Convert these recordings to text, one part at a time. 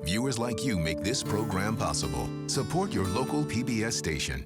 Viewers like you make this program possible. Support your local PBS station.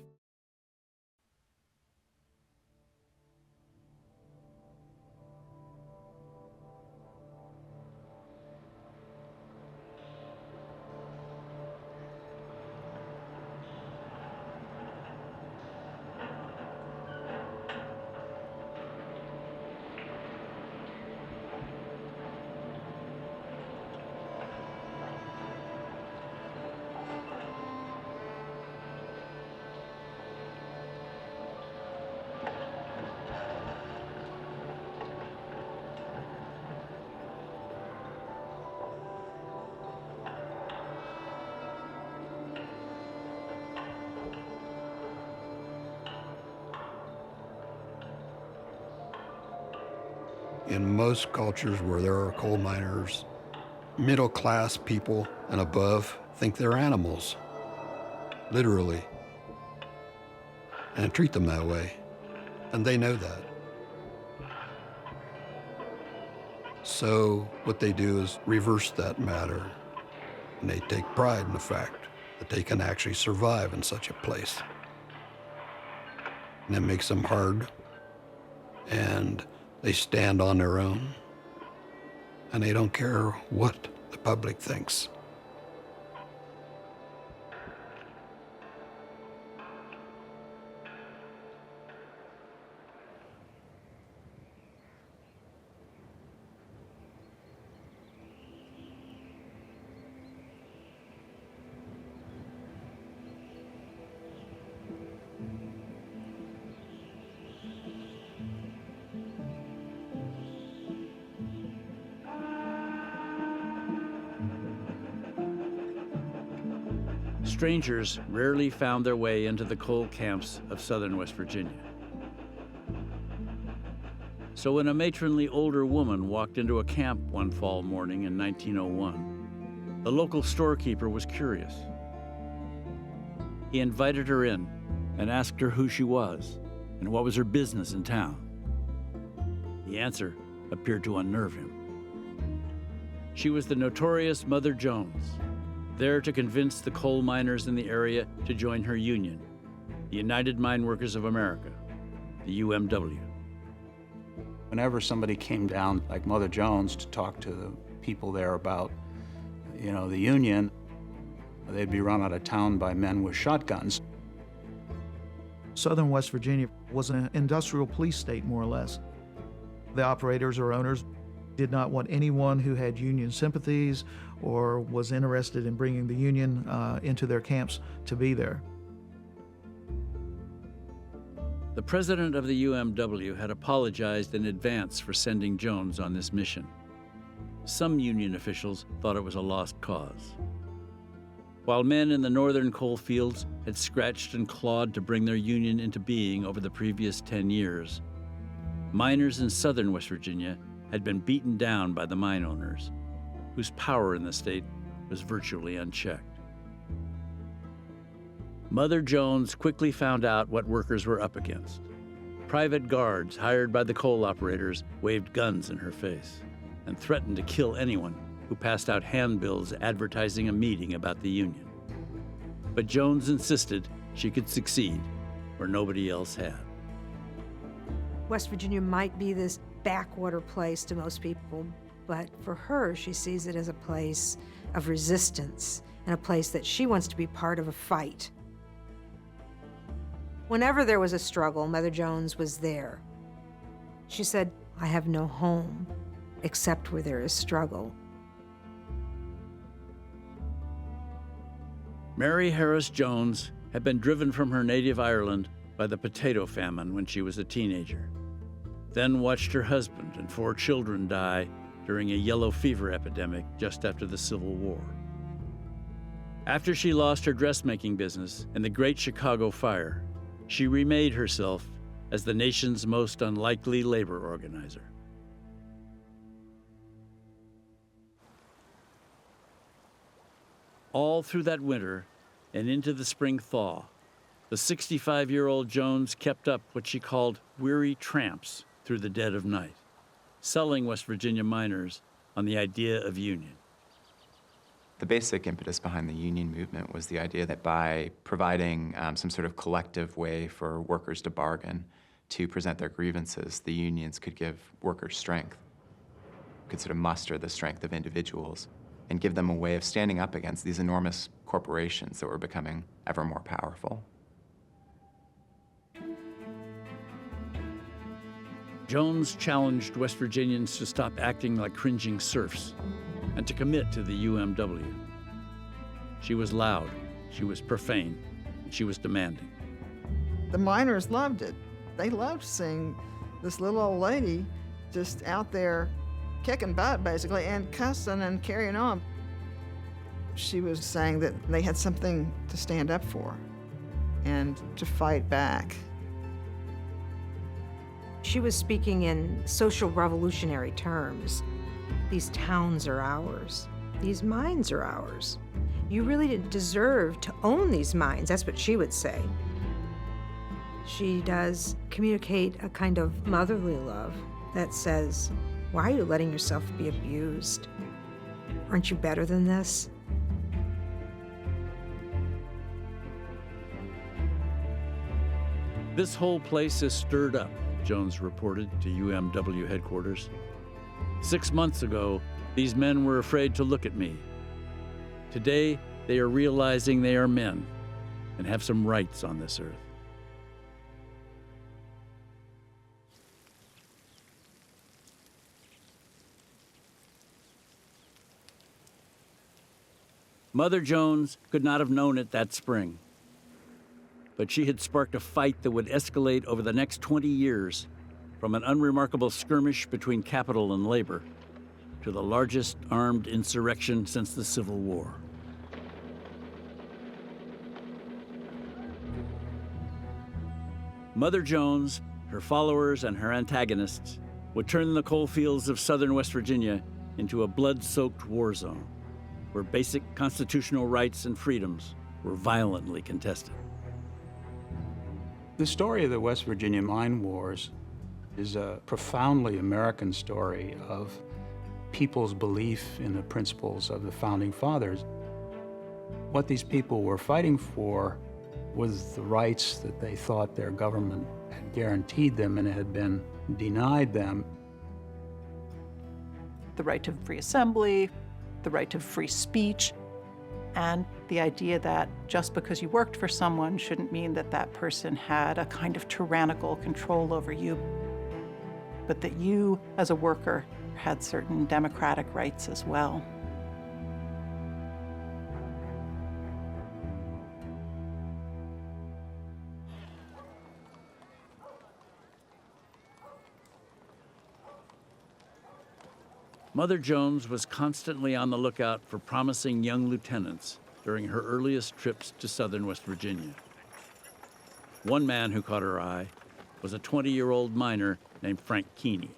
In most cultures where there are coal miners, middle-class people and above think they're animals, literally, and treat them that way, and they know that. So what they do is reverse that matter, and they take pride in the fact that they can actually survive in such a place. And that makes them hard, and they stand on their own, and they don't care what the public thinks. Strangers rarely found their way into the coal camps of southern West Virginia. So when a matronly older woman walked into a camp one fall morning in 1901, the local storekeeper was curious. He invited her in and asked her who she was and what was her business in town. The answer appeared to unnerve him. She was the notorious Mother Jones, there to convince the coal miners in the area to join her union, the United Mine Workers of America, the UMW. Whenever somebody came down, like Mother Jones, to talk to the people there about, the union, they'd be run out of town by men with shotguns. Southern West Virginia was an industrial police state, more or less. The operators or owners did not want anyone who had union sympathies or was interested in bringing the union into their camps to be there. The president of the UMW had apologized in advance for sending Jones on this mission. Some union officials thought it was a lost cause. While men in the northern coal fields had scratched and clawed to bring their union into being over the previous 10 years, miners in southern West Virginia had been beaten down by the mine owners, whose power in the state was virtually unchecked. Mother Jones quickly found out what workers were up against. Private guards hired by the coal operators waved guns in her face and threatened to kill anyone who passed out handbills advertising a meeting about the union. But Jones insisted she could succeed where nobody else had. West Virginia might be this backwater place to most people, but for her, she sees it as a place of resistance and a place that she wants to be part of a fight. Whenever there was a struggle, Mother Jones was there. She said, "I have no home except where there is struggle." Mary Harris Jones had been driven from her native Ireland by the potato famine when she was a teenager, then watched her husband and 4 children die during a yellow fever epidemic just after the Civil War. After she lost her dressmaking business in the Great Chicago Fire, she remade herself as the nation's most unlikely labor organizer. All through that winter and into the spring thaw, the 65-year-old Jones kept up what she called weary tramps through the dead of night, selling West Virginia miners on the idea of union. The basic impetus behind the union movement was the idea that by providing some sort of collective way for workers to bargain, to present their grievances, the unions could give workers strength, could sort of muster the strength of individuals and give them a way of standing up against these enormous corporations that were becoming ever more powerful. Jones challenged West Virginians to stop acting like cringing serfs and to commit to the UMW. She was loud, she was profane, and she was demanding. The miners loved it. They loved seeing this little old lady just out there kicking butt, basically, and cussing and carrying on. She was saying that they had something to stand up for and to fight back. She was speaking in social revolutionary terms. These towns are ours. These mines are ours. You really didn't deserve to own these mines, that's what she would say. She does communicate a kind of motherly love that says, why are you letting yourself be abused? Aren't you better than this? This whole place is stirred up, Jones reported to UMW headquarters. 6 months ago, these men were afraid to look at me. Today, they are realizing they are men and have some rights on this earth. Mother Jones could not have known it that spring, but she had sparked a fight that would escalate over the next 20 years from an unremarkable skirmish between capital and labor to the largest armed insurrection since the Civil War. Mother Jones, her followers, and her antagonists would turn the coalfields of southern West Virginia into a blood-soaked war zone where basic constitutional rights and freedoms were violently contested. The story of the West Virginia mine wars is a profoundly American story of people's belief in the principles of the Founding Fathers. What these people were fighting for was the rights that they thought their government had guaranteed them and had been denied them. The right to free assembly, the right to free speech, and the idea that just because you worked for someone shouldn't mean that that person had a kind of tyrannical control over you, but that you, as a worker, had certain democratic rights as well. Mother Jones was constantly on the lookout for promising young lieutenants during her earliest trips to southern West Virginia. One man who caught her eye was a 20-year-old miner named Frank Keeney.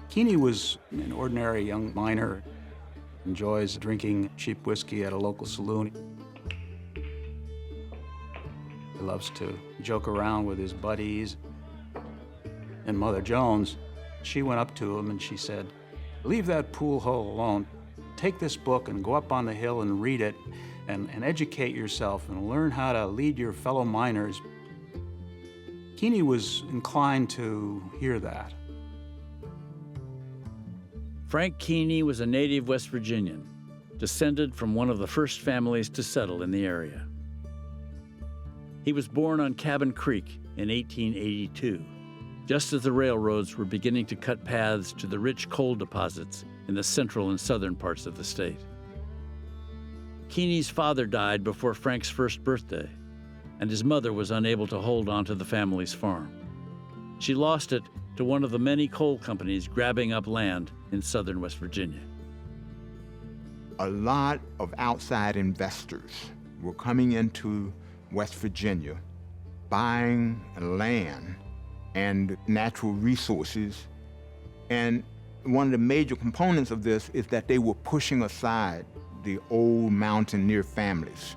Keeney was an ordinary young miner, enjoys drinking cheap whiskey at a local saloon. He loves to joke around with his buddies. And Mother Jones, she went up to him and she said, "Leave that pool hole alone. Take this book and go up on the hill and read it and educate yourself and learn how to lead your fellow miners." Keeney was inclined to hear that. Frank Keeney was a native West Virginian, descended from one of the first families to settle in the area. He was born on Cabin Creek in 1882, just as the railroads were beginning to cut paths to the rich coal deposits in the central and southern parts of the state. Keeney's father died before Frank's first birthday, and his mother was unable to hold on to the family's farm. She lost it to one of the many coal companies grabbing up land in southern West Virginia. A lot of outside investors were coming into West Virginia, buying land and natural resources. And one of the major components of this is that they were pushing aside the old mountaineer families.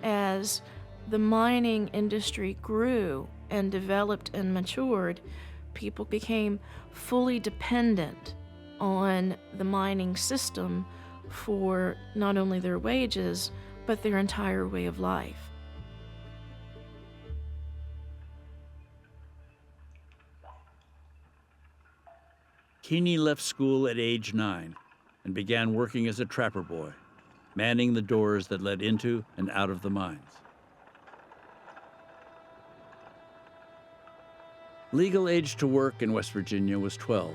As the mining industry grew and developed and matured, People became fully dependent on the mining system for not only their wages, but their entire way of life. Keeney left school at age 9 and began working as a trapper boy, manning the doors that led into and out of the mines. Legal age to work in West Virginia was 12,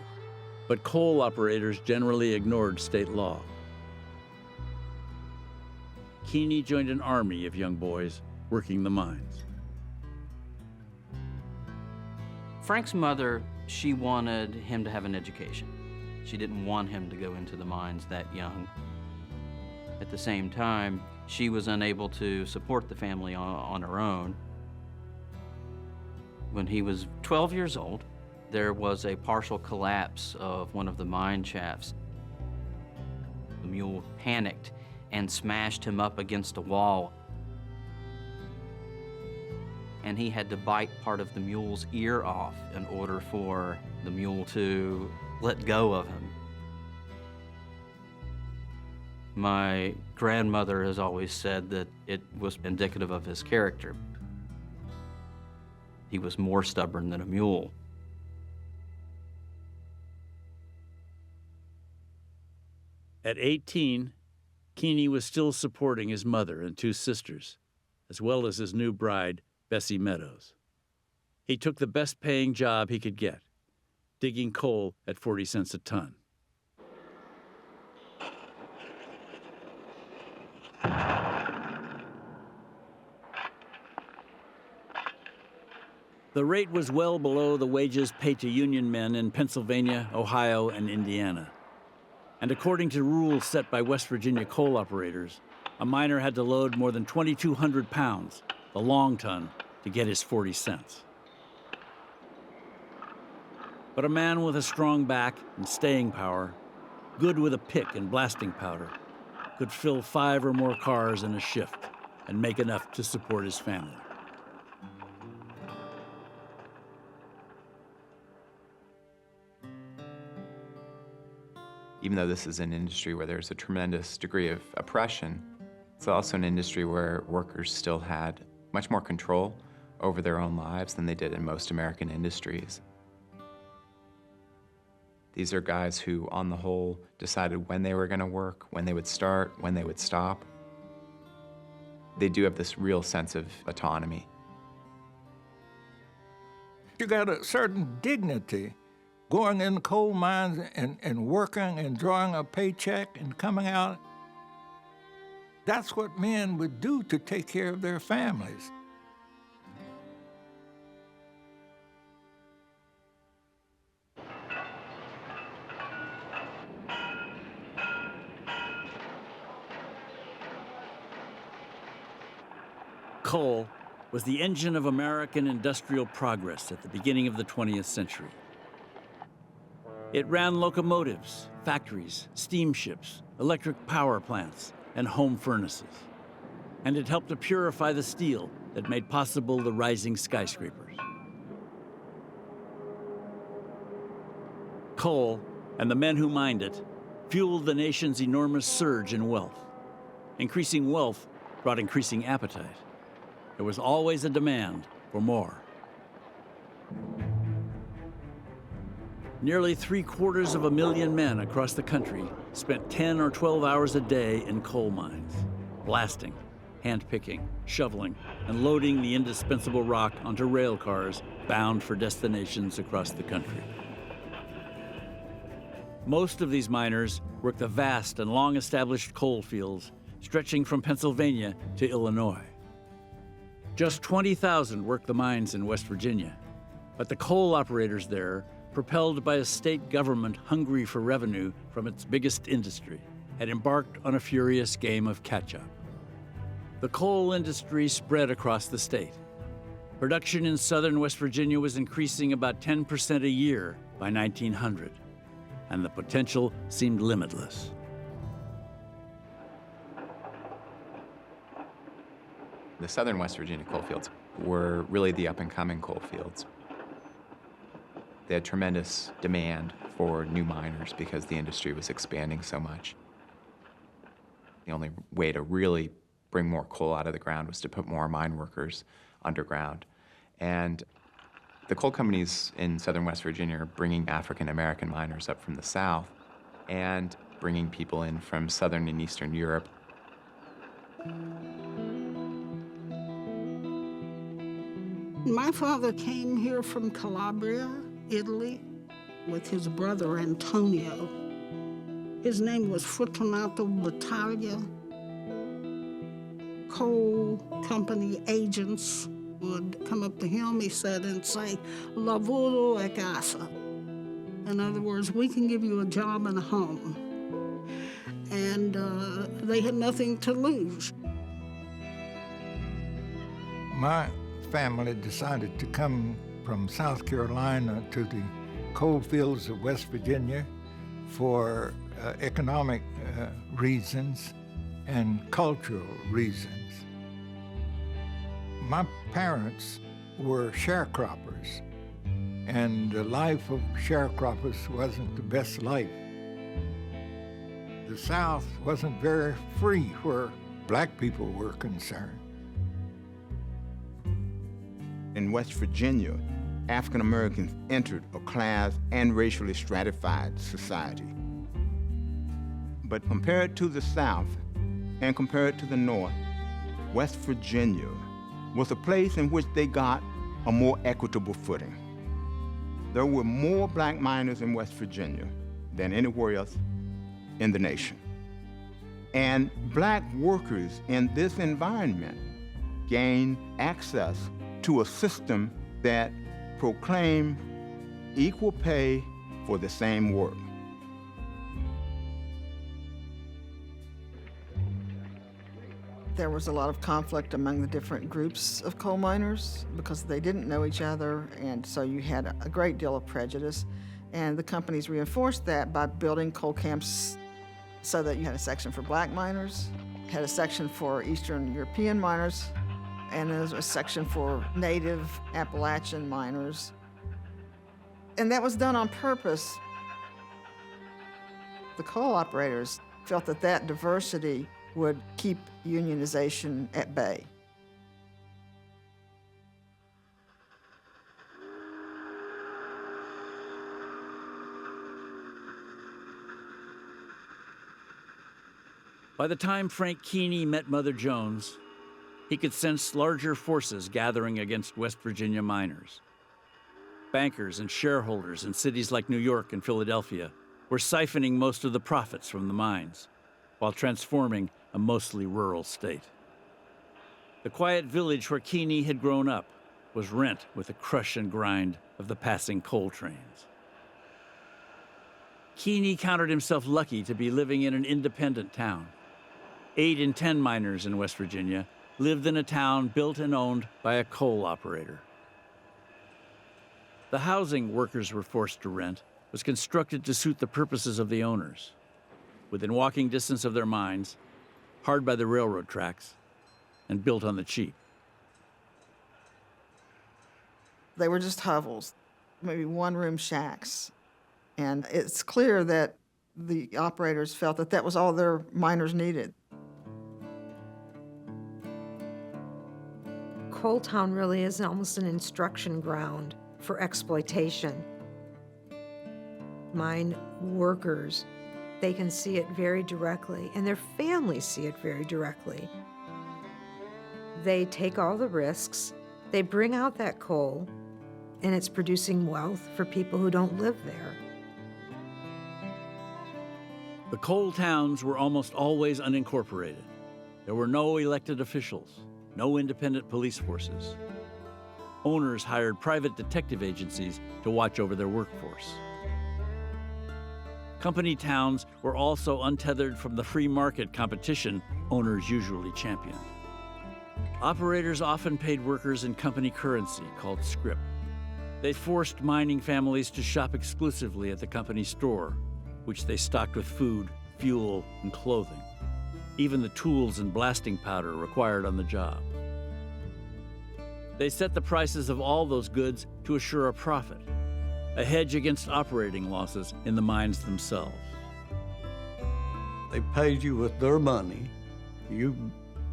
but coal operators generally ignored state law. Keeney joined an army of young boys working the mines. Frank's mother, she wanted him to have an education. She didn't want him to go into the mines that young. At the same time, she was unable to support the family on her own. When he was 12 years old, there was a partial collapse of one of the mine shafts. The mule panicked and smashed him up against a wall. And he had to bite part of the mule's ear off in order for the mule to let go of him. My grandmother has always said that it was indicative of his character. He was more stubborn than a mule. At 18, Keeney was still supporting his mother and 2 sisters, as well as his new bride, Bessie Meadows. He took the best-paying job he could get, digging coal at 40 cents a ton. The rate was well below the wages paid to union men in Pennsylvania, Ohio, and Indiana. And according to rules set by West Virginia coal operators, a miner had to load more than 2,200 pounds, the long ton, to get his 40 cents. But a man with a strong back and staying power, good with a pick and blasting powder, could fill 5 or more cars in a shift and make enough to support his family. Even though this is an industry where there's a tremendous degree of oppression, it's also an industry where workers still had much more control over their own lives than they did in most American industries. These are guys who, on the whole, decided when they were going to work, when they would start, when they would stop. They do have this real sense of autonomy. You got a certain dignity going in the coal mines and working and drawing a paycheck and coming out. That's what men would do to take care of their families. Coal was the engine of American industrial progress at the beginning of the 20th century. It ran locomotives, factories, steamships, electric power plants, and home furnaces. And it helped to purify the steel that made possible the rising skyscrapers. Coal, and the men who mined it, fueled the nation's enormous surge in wealth. Increasing wealth brought increasing appetite. There was always a demand for more. Nearly 750,000 men across the country spent 10 or 12 hours a day in coal mines, blasting, hand-picking, shoveling, and loading the indispensable rock onto rail cars bound for destinations across the country. Most of these miners worked the vast and long-established coal fields stretching from Pennsylvania to Illinois. Just 20,000 worked the mines in West Virginia, but the coal operators there, propelled by a state government hungry for revenue from its biggest industry, had embarked on a furious game of catch-up. The coal industry spread across the state. Production in southern West Virginia was increasing about 10% a year by 1900, and the potential seemed limitless. The southern West Virginia coalfields were really the up-and-coming coalfields. They had tremendous demand for new miners because the industry was expanding so much. The only way to really bring more coal out of the ground was to put more mine workers underground. And the coal companies in southern West Virginia are bringing African American miners up from the south and bringing people in from southern and eastern Europe. My father came here from Calabria, Italy, with his brother Antonio. His name was Fortunato Battaglia. Coal company agents would come up to him, he said, and say, lavoro e casa. In other words, we can give you a job and a home. And they had nothing to lose. My family decided to come from South Carolina to the coalfields of West Virginia for economic reasons and cultural reasons. My parents were sharecroppers, and the life of sharecroppers wasn't the best life. The South wasn't very free where black people were concerned. In West Virginia, African Americans entered a class and racially stratified society. But compared to the South and compared to the North, West Virginia was a place in which they got a more equitable footing. There were more black miners in West Virginia than anywhere else in the nation. And black workers in this environment gained access to a system that proclaimed equal pay for the same work. There was a lot of conflict among the different groups of coal miners because they didn't know each other, and so you had a great deal of prejudice. And the companies reinforced that by building coal camps so that you had a section for black miners, had a section for Eastern European miners, and there was a section for native Appalachian miners. And that was done on purpose. The coal operators felt that that diversity would keep unionization at bay. By the time Frank Keeney met Mother Jones, he could sense larger forces gathering against West Virginia miners. Bankers and shareholders in cities like New York and Philadelphia were siphoning most of the profits from the mines, while transforming a mostly rural state. The quiet village where Keeney had grown up was rent with the crush and grind of the passing coal trains. Keeney counted himself lucky to be living in an independent town. 8 in 10 miners in West Virginia lived in a town built and owned by a coal operator. The housing workers were forced to rent was constructed to suit the purposes of the owners, within walking distance of their mines, hard by the railroad tracks, and built on the cheap. They were just hovels, maybe one-room shacks. And it's clear that the operators felt that that was all their miners needed. Coal Town really is almost an instruction ground for exploitation. Mine workers, they can see it very directly, and their families see it very directly. They take all the risks, they bring out that coal, and it's producing wealth for people who don't live there. The coal towns were almost always unincorporated. There were no elected officials, no independent police forces. Owners hired private detective agencies to watch over their workforce. Company towns were also untethered from the free market competition owners usually championed. Operators often paid workers in company currency called scrip. They forced mining families to shop exclusively at the company store, which they stocked with food, fuel, and clothing, even the tools and blasting powder required on the job. They set the prices of all those goods to assure a profit. a hedge against operating losses in the mines themselves. They paid you with their money. You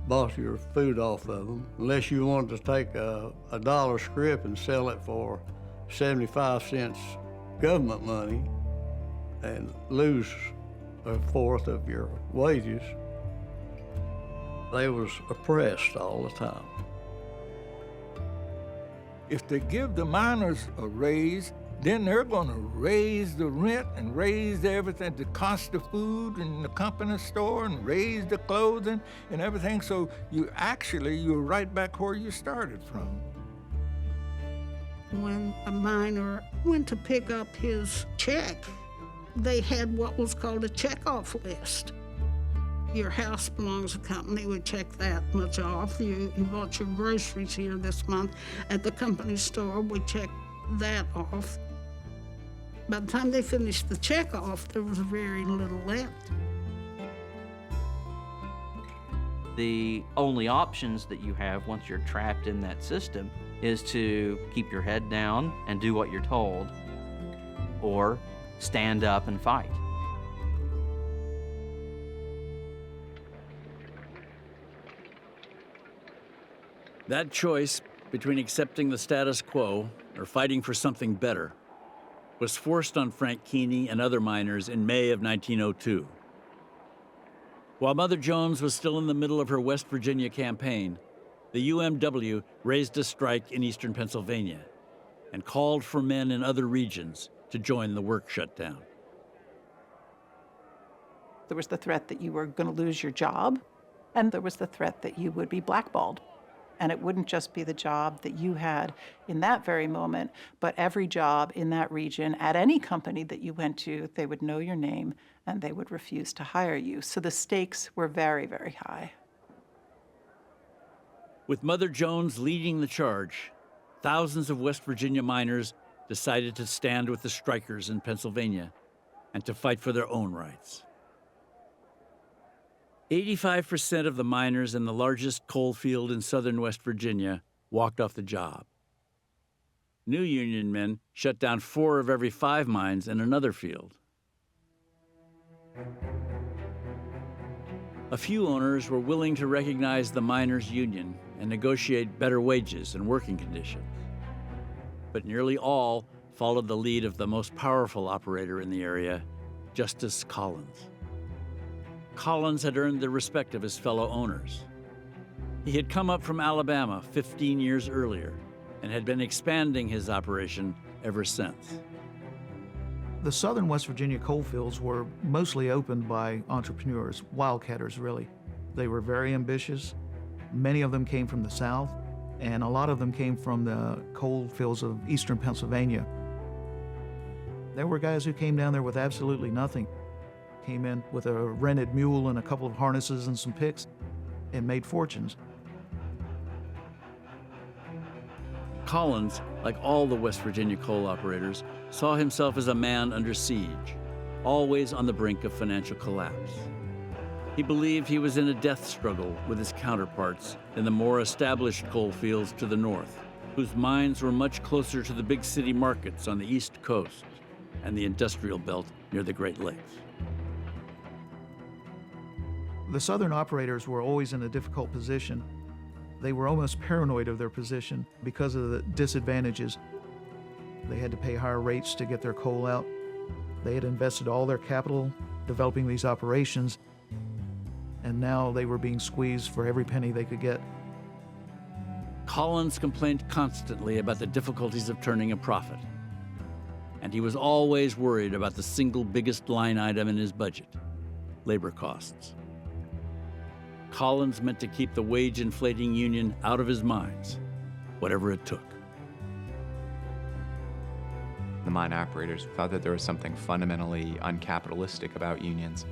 bought your food off of them, unless you wanted to take a dollar scrip and sell it for 75 cents government money and lose a fourth of your wages. They was oppressed all the time. If they give the miners a raise, then they're going to raise the rent and raise everything, the cost of food in the company store, and raise the clothing and everything. So you're right back where you started from. When a miner went to pick up his check, they had what was called a check-off list. Your house belongs to the company, we check that much off. You bought your groceries here this month at the company store, we check that off. By the time they finished the check off, there was very little left. The only options that you have once you're trapped in that system is to keep your head down and do what you're told, or stand up and fight. That choice between accepting the status quo or fighting for something better was forced on Frank Keeney and other miners in May of 1902. While Mother Jones was still in the middle of her West Virginia campaign, the UMW raised a strike in eastern Pennsylvania and called for men in other regions to join the work shutdown. There was the threat that you were going to lose your job, and there was the threat that you would be blackballed. And it wouldn't just be the job that you had in that very moment, but every job in that region at any company that you went to, they would know your name and they would refuse to hire you. So the stakes were very, very high. With Mother Jones leading the charge, thousands of West Virginia miners decided to stand with the strikers in Pennsylvania and to fight for their own rights. 85% of the miners in the largest coal field in southern West Virginia walked off the job. New union men shut down 4 of every 5 mines in another field. A few owners were willing to recognize the miners' union and negotiate better wages and working conditions. But nearly all followed the lead of the most powerful operator in the area, Justice Collins. Collins had earned the respect of his fellow owners. He had come up from Alabama 15 years earlier and had been expanding his operation ever since. The southern West Virginia coal fields were mostly opened by entrepreneurs, wildcatters really. They were very ambitious. Many of them came from the South, and a lot of them came from the coal fields of eastern Pennsylvania. There were guys who came down there with absolutely nothing. Came in with a rented mule and a couple of harnesses and some picks and made fortunes. Collins, like all the West Virginia coal operators, saw himself as a man under siege, always on the brink of financial collapse. He believed he was in a death struggle with his counterparts in the more established coal fields to the north, whose mines were much closer to the big city markets on the East Coast and the industrial belt near the Great Lakes. The southern operators were always in a difficult position. They were almost paranoid of their position because of the disadvantages. They had to pay higher rates to get their coal out. They had invested all their capital developing these operations, and now they were being squeezed for every penny they could get. Collins complained constantly about the difficulties of turning a profit, and he was always worried about the single biggest line item in his budget, labor costs. Collins meant to keep the wage-inflating union out of his minds, whatever it took. The mine operators thought that there was something fundamentally uncapitalistic about unions.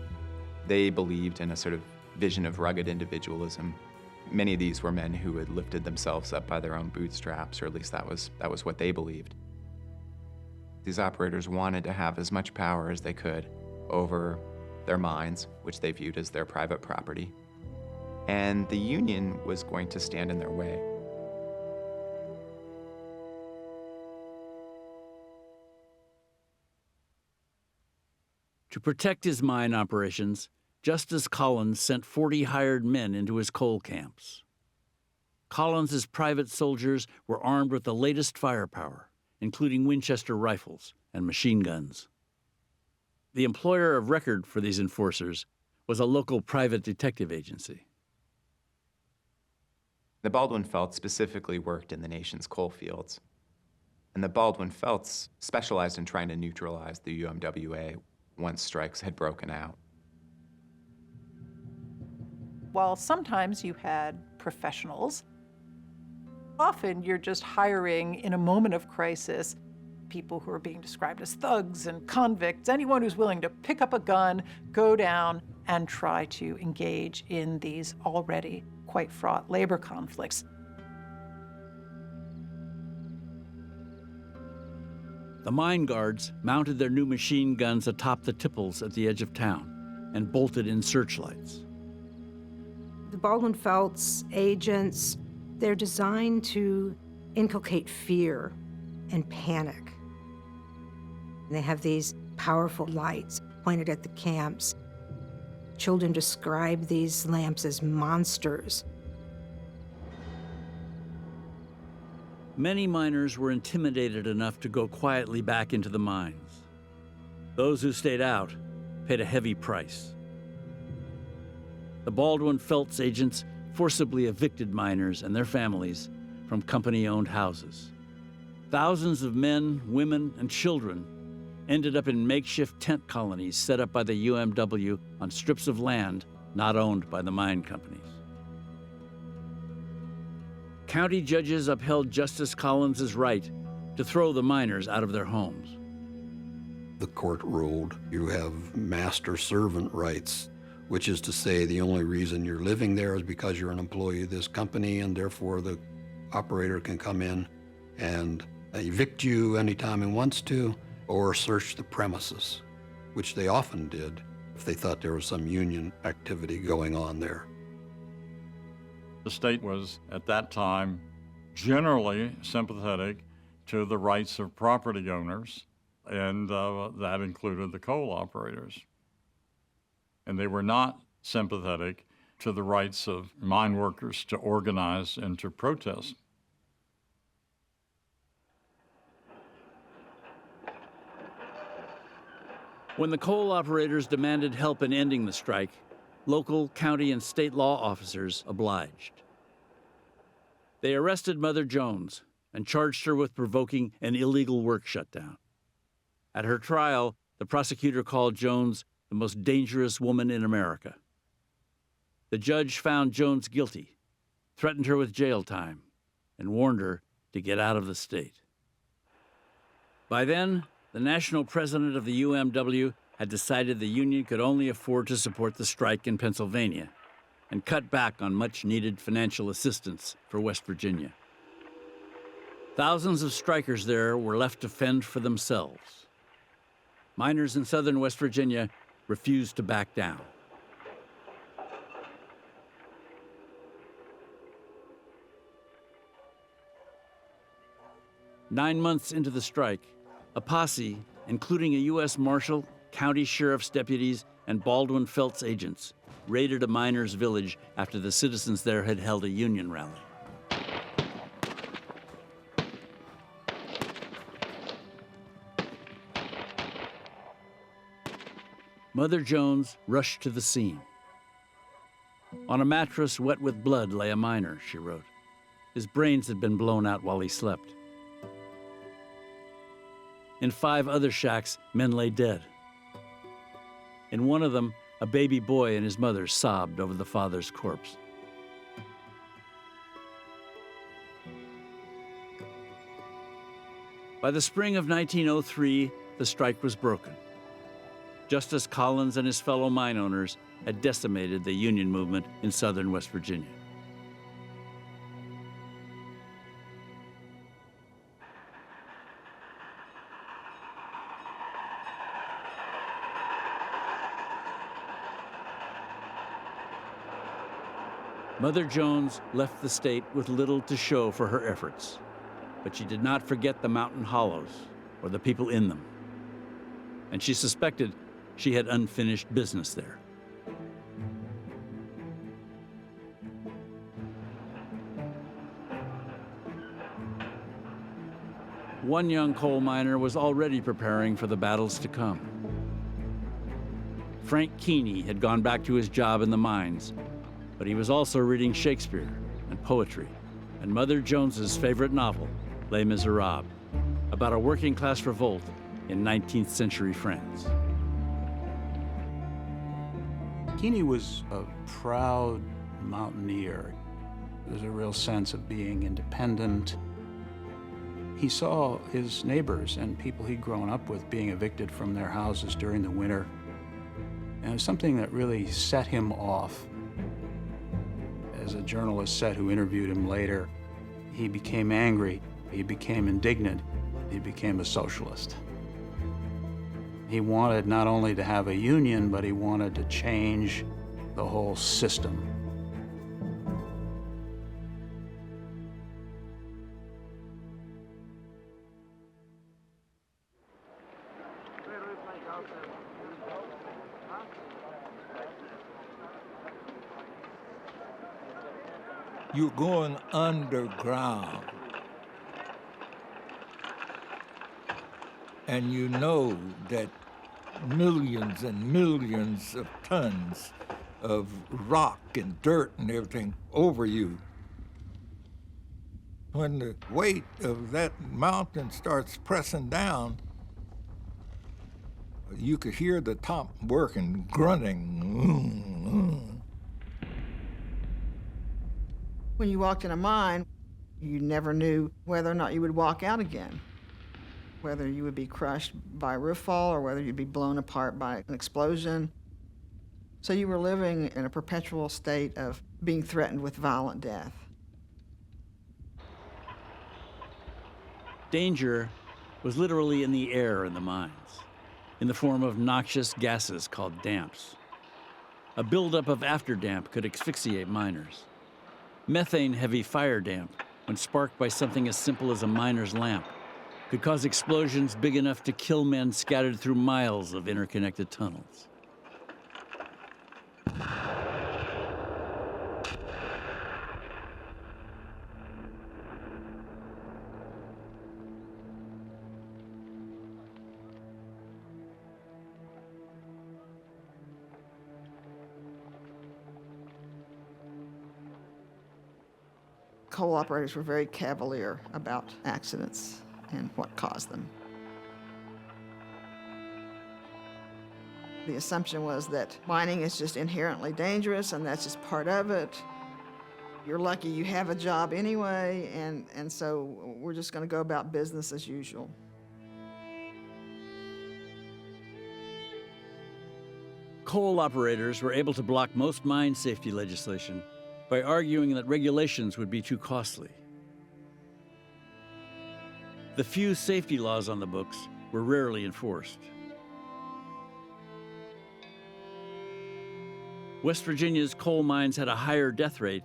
They believed in a sort of vision of rugged individualism. Many of these were men who had lifted themselves up by their own bootstraps, or at least that was what they believed. These operators wanted to have as much power as they could over their mines, which they viewed as their private property. And the union was going to stand in their way. To protect his mine operations, Justice Collins sent 40 hired men into his coal camps. Collins's private soldiers were armed with the latest firepower, including Winchester rifles and machine guns. The employer of record for these enforcers was a local private detective agency. The Baldwin-Felts specifically worked in the nation's coal fields. And the Baldwin-Felts specialized in trying to neutralize the UMWA once strikes had broken out. While sometimes you had professionals, often you're just hiring, in a moment of crisis, people who are being described as thugs and convicts, anyone who's willing to pick up a gun, go down, and try to engage in these already quite fraught labor conflicts. The mine guards mounted their new machine guns atop the tipples at the edge of town and bolted in searchlights. The Baldwin-Felts agents, they're designed to inculcate fear and panic. They have these powerful lights pointed at the camps. Children describe these lamps as monsters. Many miners were intimidated enough to go quietly back into the mines. Those who stayed out paid a heavy price. The Baldwin-Felts agents forcibly evicted miners and their families from company-owned houses. Thousands of men, women, and children ended up in makeshift tent colonies set up by the UMW on strips of land not owned by the mine companies. County judges upheld Justice Collins's right to throw the miners out of their homes. The court ruled you have master-servant rights, which is to say the only reason you're living there is because you're an employee of this company, and therefore the operator can come in and evict you anytime he wants to, or search the premises, which they often did if they thought there was some union activity going on there. The state was, at that time, generally sympathetic to the rights of property owners, and that included the coal operators. And they were not sympathetic to the rights of mine workers to organize and to protest. When the coal operators demanded help in ending the strike, local, county, and state law officers obliged. They arrested Mother Jones and charged her with provoking an illegal work shutdown. At her trial, the prosecutor called Jones the most dangerous woman in America. The judge found Jones guilty, threatened her with jail time, and warned her to get out of the state. By then, the national president of the UMW had decided the union could only afford to support the strike in Pennsylvania and cut back on much-needed financial assistance for West Virginia. Thousands of strikers there were left to fend for themselves. Miners in southern West Virginia refused to back down. Nine months into the strike, a posse, including a U.S. Marshal, county sheriff's deputies, and Baldwin-Felts agents, raided a miners' village after the citizens there had held a union rally. Mother Jones rushed to the scene. On a mattress wet with blood lay a miner, she wrote. His brains had been blown out while he slept. In 5 other shacks, men lay dead. In one of them, a baby boy and his mother sobbed over the father's corpse. By the spring of 1903, the strike was broken. Justice Collins and his fellow mine owners had decimated the union movement in southern West Virginia. Mother Jones left the state with little to show for her efforts, but she did not forget the mountain hollows or the people in them. And she suspected she had unfinished business there. One young coal miner was already preparing for the battles to come. Frank Keeney had gone back to his job in the mines, but he was also reading Shakespeare and poetry and Mother Jones's favorite novel, Les Miserables, about a working-class revolt in 19th century France. Keeney was a proud mountaineer. There's a real sense of being independent. He saw his neighbors and people he'd grown up with being evicted from their houses during the winter. And it was something that really set him off. As a journalist said who interviewed him later, he became angry, he became indignant, he became a socialist. He wanted not only to have a union, but he wanted to change the whole system. You're going underground. And you know that millions and millions of tons of rock and dirt and everything over you. When the weight of that mountain starts pressing down, you could hear the top working, grunting. When you walked in a mine, you never knew whether or not you would walk out again, whether you would be crushed by a roof fall or whether you'd be blown apart by an explosion. So you were living in a perpetual state of being threatened with violent death. Danger was literally in the air in the mines, in the form of noxious gases called damps. A buildup of afterdamp could asphyxiate miners. Methane-heavy fire damp, when sparked by something as simple as a miner's lamp, could cause explosions big enough to kill men scattered through miles of interconnected tunnels. Coal operators were very cavalier about accidents and what caused them. The assumption was that mining is just inherently dangerous and that's just part of it. You're lucky you have a job anyway, and so we're just going to go about business as usual. Coal operators were able to block most mine safety legislation by arguing that regulations would be too costly. The few safety laws on the books were rarely enforced. West Virginia's coal mines had a higher death rate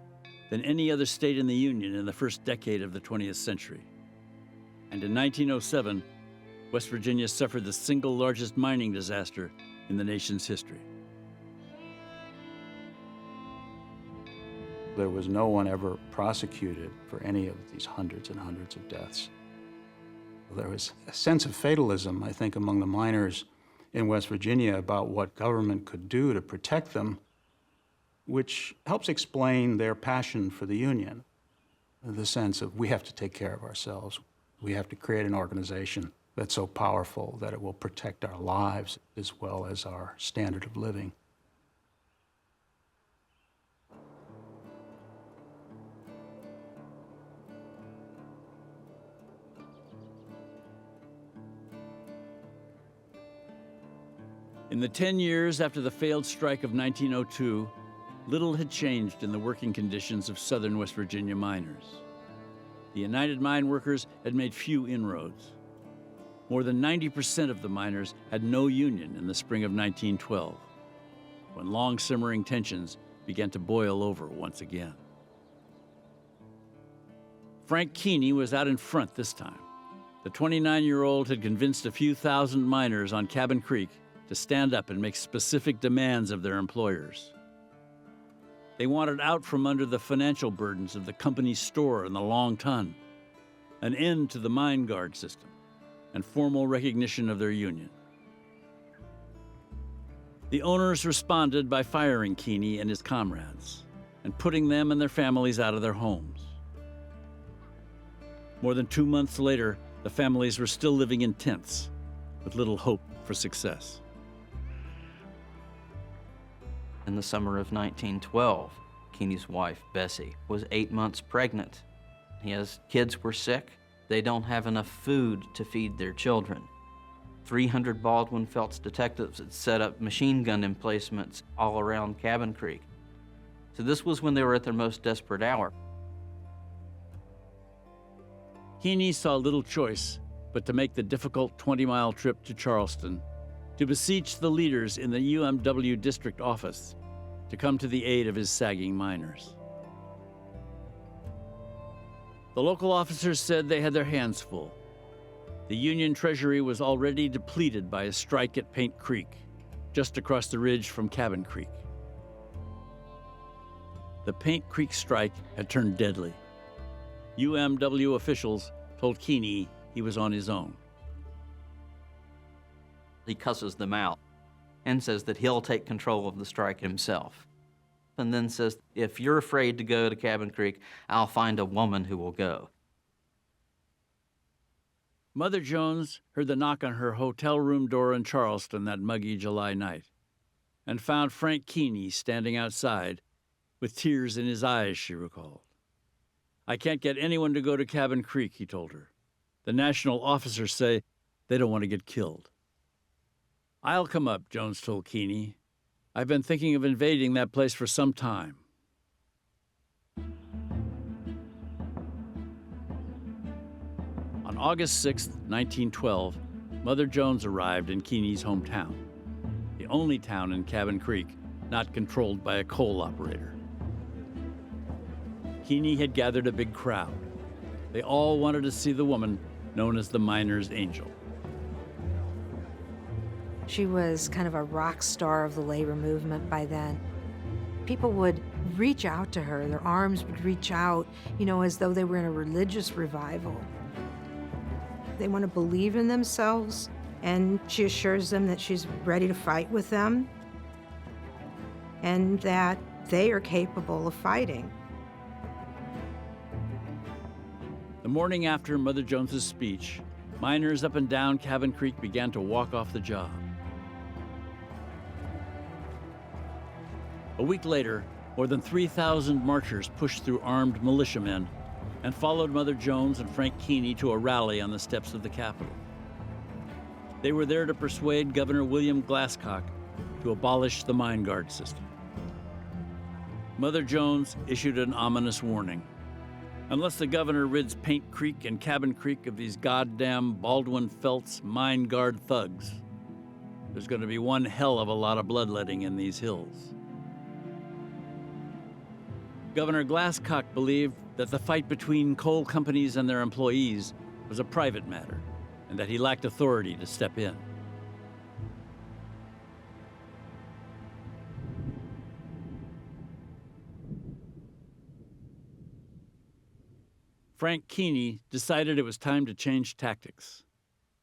than any other state in the Union in the first decade of the 20th century. And in 1907, West Virginia suffered the single largest mining disaster in the nation's history. There was no one ever prosecuted for any of these hundreds and hundreds of deaths. There was a sense of fatalism, I think, among the miners in West Virginia about what government could do to protect them, which helps explain their passion for the union. The sense of, we have to take care of ourselves. We have to create an organization that's so powerful that it will protect our lives as well as our standard of living. In the 10 years after the failed strike of 1902, little had changed in the working conditions of southern West Virginia miners. The United Mine Workers had made few inroads. More than 90% of the miners had no union in the spring of 1912, when long-simmering tensions began to boil over once again. Frank Keeney was out in front this time. The 29-year-old had convinced a few thousand miners on Cabin Creek to stand up and make specific demands of their employers. They wanted out from under the financial burdens of the company's store and the long ton, an end to the mine guard system, and formal recognition of their union. The owners responded by firing Keeney and his comrades and putting them and their families out of their homes. More than 2 months later, the families were still living in tents with little hope for success. In the summer of 1912, Keeney's wife, Bessie, was 8 months pregnant. His kids were sick. They don't have enough food to feed their children. 300 Baldwin Felts detectives had set up machine gun emplacements all around Cabin Creek. So this was when they were at their most desperate hour. Keeney saw little choice but to make the difficult 20-mile trip to Charleston to beseech the leaders in the UMW district office to come to the aid of his sagging miners. The local officers said they had their hands full. The Union treasury was already depleted by a strike at Paint Creek, just across the ridge from Cabin Creek. The Paint Creek strike had turned deadly. UMW officials told Keeney he was on his own. He cusses them out and says that he'll take control of the strike himself. And then says, if you're afraid to go to Cabin Creek, I'll find a woman who will go. Mother Jones heard the knock on her hotel room door in Charleston that muggy July night and found Frank Keeney standing outside with tears in his eyes, she recalled. I can't get anyone to go to Cabin Creek, he told her. The national officers say they don't want to get killed. I'll come up, Jones told Keeney. I've been thinking of invading that place for some time. On August 6, 1912, Mother Jones arrived in Keeney's hometown, the only town in Cabin Creek not controlled by a coal operator. Keeney had gathered a big crowd. They all wanted to see the woman known as the miner's angel. She was kind of a rock star of the labor movement by then. People would reach out to her, their arms would reach out, as though they were in a religious revival. They want to believe in themselves, and she assures them that she's ready to fight with them and that they are capable of fighting. The morning after Mother Jones's speech, miners up and down Cabin Creek began to walk off the job. A week later, more than 3,000 marchers pushed through armed militiamen and followed Mother Jones and Frank Keeney to a rally on the steps of the Capitol. They were there to persuade Governor William Glasscock to abolish the mine guard system. Mother Jones issued an ominous warning. Unless the governor rids Paint Creek and Cabin Creek of these goddamn Baldwin Felts mine guard thugs, there's going to be one hell of a lot of bloodletting in these hills. Governor Glasscock believed that the fight between coal companies and their employees was a private matter and that he lacked authority to step in. Frank Keeney decided it was time to change tactics.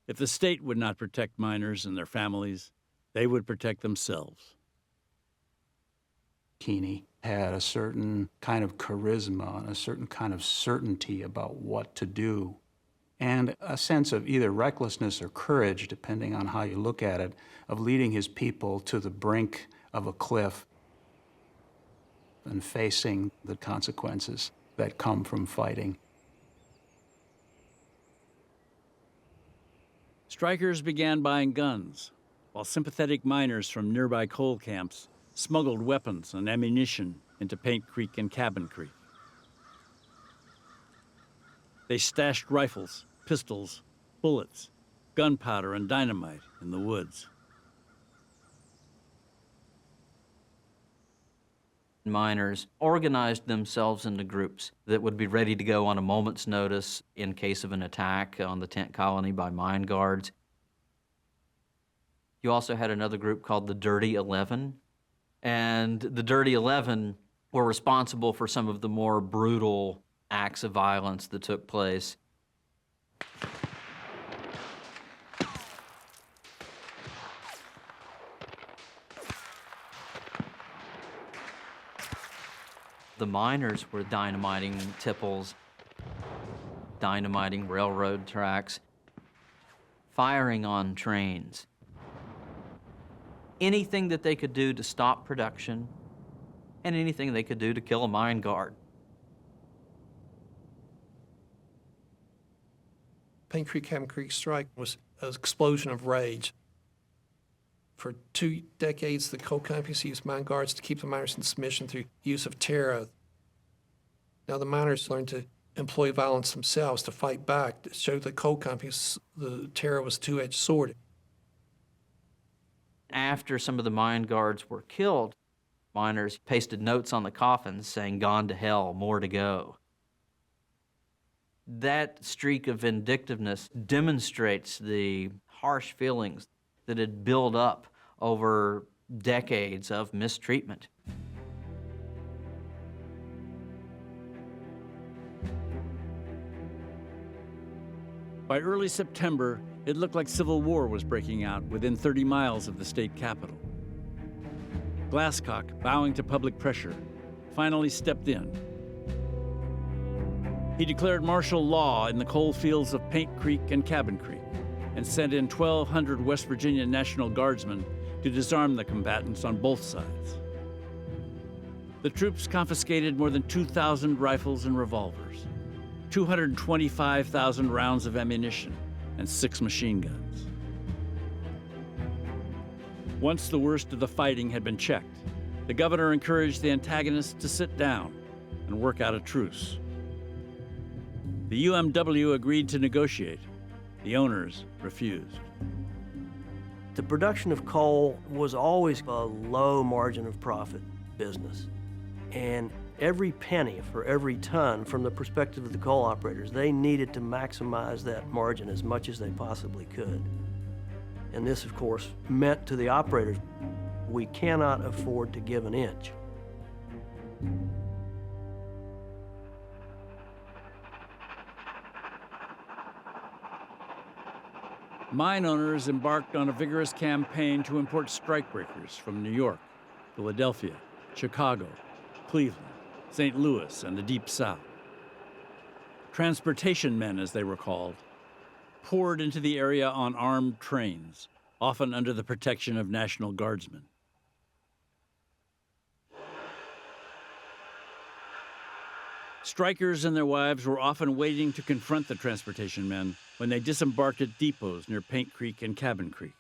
If the state would not protect miners and their families, they would protect themselves. Keeney had a certain kind of charisma and a certain kind of certainty about what to do, and a sense of either recklessness or courage, depending on how you look at it, of leading his people to the brink of a cliff and facing the consequences that come from fighting. Strikers began buying guns, while sympathetic miners from nearby coal camps smuggled weapons and ammunition into Paint Creek and Cabin Creek. They stashed rifles, pistols, bullets, gunpowder, and dynamite in the woods. Miners organized themselves into groups that would be ready to go on a moment's notice in case of an attack on the tent colony by mine guards. You also had another group called the Dirty 11. And the Dirty 11 were responsible for some of the more brutal acts of violence that took place. The miners were dynamiting tipples, dynamiting railroad tracks, firing on trains. Anything that they could do to stop production, and anything they could do to kill a mine guard. Paint Creek, Cabin Creek strike was an explosion of rage. For 2 decades, the coal companies used mine guards to keep the miners in submission through use of terror. Now the miners learned to employ violence themselves to fight back, to show the coal companies the terror was a two-edged sword. After some of the mine guards were killed, miners pasted notes on the coffins saying, "Gone to hell, more to go." That streak of vindictiveness demonstrates the harsh feelings that had built up over decades of mistreatment. By early September, it looked like civil war was breaking out within 30 miles of the state capital. Glasscock, bowing to public pressure, finally stepped in. He declared martial law in the coal fields of Paint Creek and Cabin Creek and sent in 1,200 West Virginia National Guardsmen to disarm the combatants on both sides. The troops confiscated more than 2,000 rifles and revolvers, 225,000 rounds of ammunition, and 6 machine guns. Once the worst of the fighting had been checked, the governor encouraged the antagonists to sit down and work out a truce. The UMW agreed to negotiate. The owners refused. The production of coal was always a low margin of profit business. And every penny for every ton, from the perspective of the coal operators, they needed to maximize that margin as much as they possibly could. And this, of course, meant to the operators, we cannot afford to give an inch. Mine owners embarked on a vigorous campaign to import strikebreakers from New York, Philadelphia, Chicago, Cleveland, St. Louis, and the Deep South. Transportation men, as they were called, poured into the area on armed trains, often under the protection of National Guardsmen. Strikers and their wives were often waiting to confront the transportation men when they disembarked at depots near Paint Creek and Cabin Creek.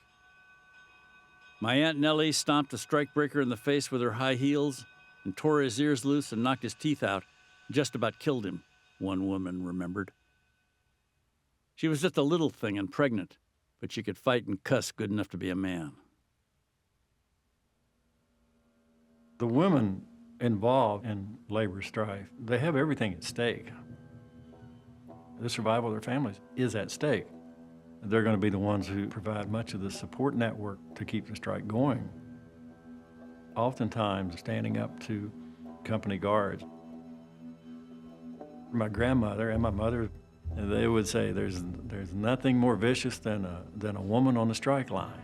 My Aunt Nellie stomped a strikebreaker in the face with her high heels and tore his ears loose and knocked his teeth out, just about killed him, one woman remembered. She was just a little thing and pregnant, but she could fight and cuss good enough to be a man. The women involved in labor strife, they have everything at stake. The survival of their families is at stake. They're going to be the ones who provide much of the support network to keep the strike going. Oftentimes standing up to company guards. My grandmother and my mother, they would say there's nothing more vicious than a woman on the strike line.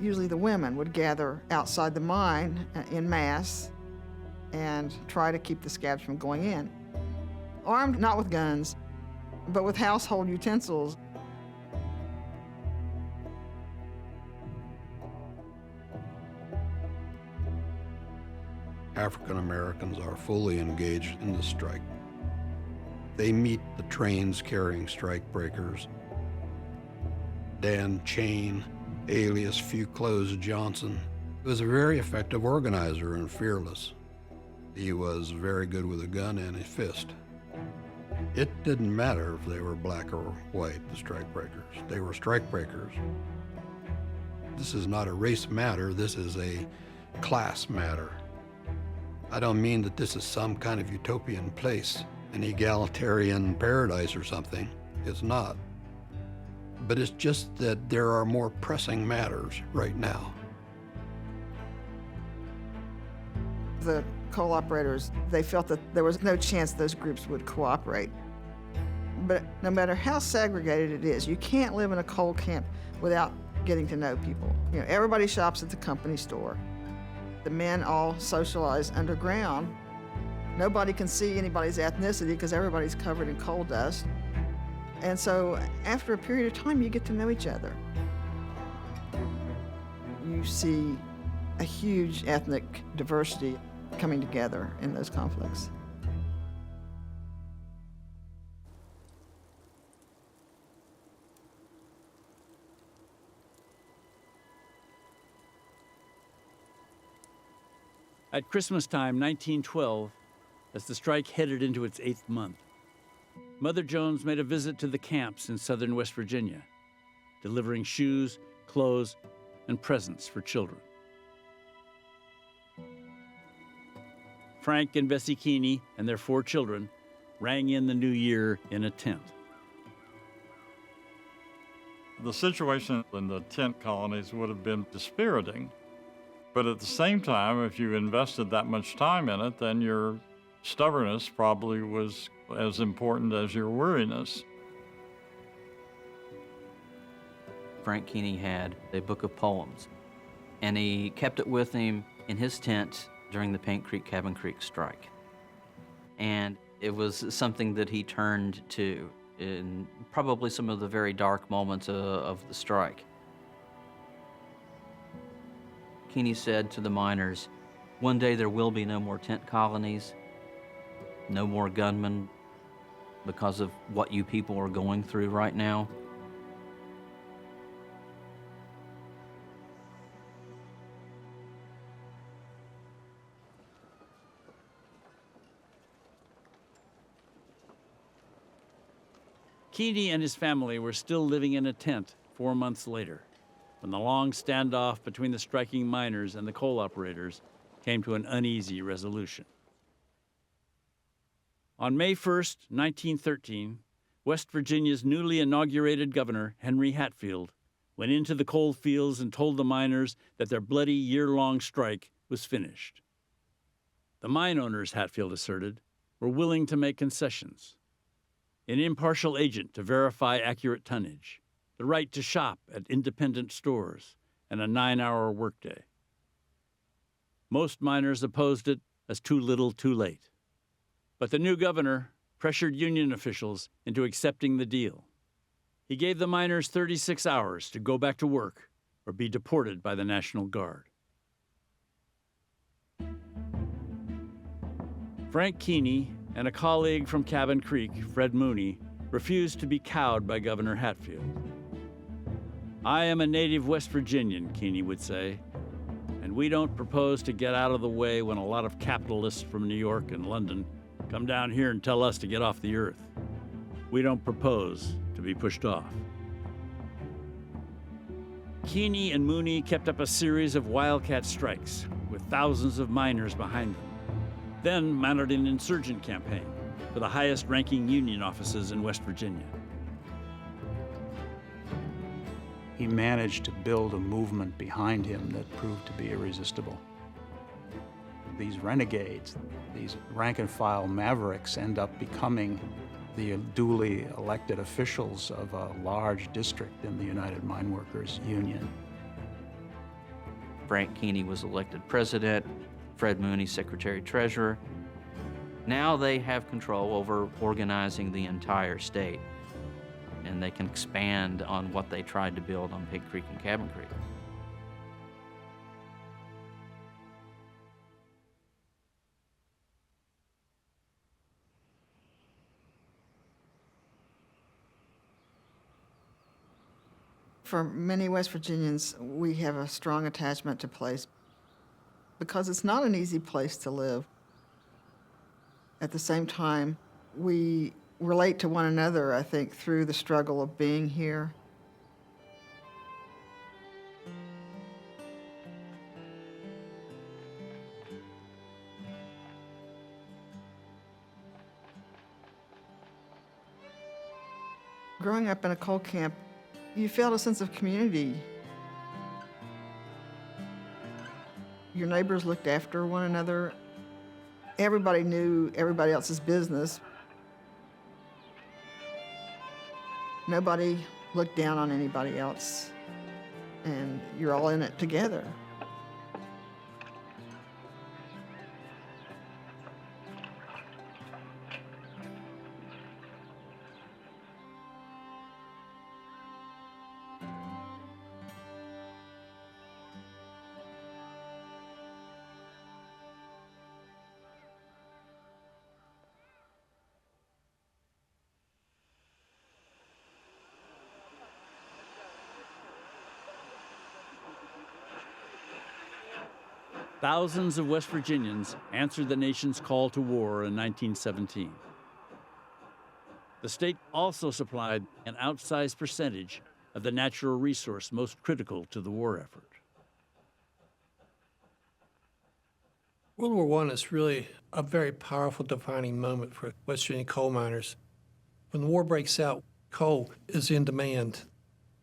Usually the women would gather outside the mine in mass and try to keep the scabs from going in. Armed not with guns, but with household utensils. African Americans are fully engaged in the strike. They meet the trains carrying strike breakers. Dan Chain, alias Few Clothes Johnson, was a very effective organizer and fearless. He was very good with a gun and a fist. It didn't matter if they were black or white, the strikebreakers. They were strikebreakers. This is not a race matter, this is a class matter. I don't mean that this is some kind of utopian place, an egalitarian paradise or something. It's not. but it's just that there are more pressing matters right now. The coal operators, they felt that there was no chance those groups would cooperate. But no matter how segregated it is, you can't live in a coal camp without getting to know people. You know, everybody shops at the company store. The men all socialize underground. Nobody can see anybody's ethnicity because everybody's covered in coal dust. And so after a period of time, you get to know each other. You see a huge ethnic diversity coming together in those conflicts. At Christmas time, 1912, as the strike headed into its 8th month, Mother Jones made a visit to the camps in southern West Virginia, delivering shoes, clothes, and presents for children. Frank and Bessie Keeney and their 4 children rang in the new year in a tent. The situation in the tent colonies would have been dispiriting. But at the same time, if you invested that much time in it, then your stubbornness probably was as important as your weariness. Frank Keeney had a book of poems, and he kept it with him in his tent during the Paint Creek, Cabin Creek strike. And it was something that he turned to in probably some of the very dark moments of the strike. Keeney said to the miners, "One day there will be no more tent colonies, no more gunmen because of what you people are going through right now." Keeney and his family were still living in a tent 4 months later, when the long standoff between the striking miners and the coal operators came to an uneasy resolution. On May 1st, 1913, West Virginia's newly inaugurated governor, Henry Hatfield, went into the coal fields and told the miners that their bloody year-long strike was finished. The mine owners, Hatfield asserted, were willing to make concessions: an impartial agent to verify accurate tonnage, the right to shop at independent stores, and a 9-hour workday. Most miners opposed it as too little too late. But the new governor pressured union officials into accepting the deal. He gave the miners 36 hours to go back to work or be deported by the National Guard. Frank Keeney and a colleague from Cabin Creek, Fred Mooney, refused to be cowed by Governor Hatfield. "I am a native West Virginian," Keeney would say, "and we don't propose to get out of the way when a lot of capitalists from New York and London come down here and tell us to get off the earth. We don't propose to be pushed off." Keeney and Mooney kept up a series of wildcat strikes with thousands of miners behind them, then mounted an insurgent campaign for the highest-ranking union offices in West Virginia. He managed to build a movement behind him that proved to be irresistible. These renegades, these rank-and-file mavericks, end up becoming the duly elected officials of a large district in the United Mine Workers Union. Frank Keeney was elected president, Fred Mooney secretary-treasurer. Now they have control over organizing the entire state, and they can expand on what they tried to build on Pig Creek and Cabin Creek. For many West Virginians, we have a strong attachment to place because it's not an easy place to live. At the same time, we relate to one another, I think, through the struggle of being here. Growing up in a coal camp, You felt a sense of community. Your neighbors looked after one another. Everybody knew everybody else's business. Nobody looked down on anybody else, and you're all in it together. Thousands of West Virginians answered the nation's call to war in 1917. The state also supplied an outsized percentage of the natural resource most critical to the war effort. World War I is really a very powerful defining moment for West Virginia coal miners. When the war breaks out, coal is in demand.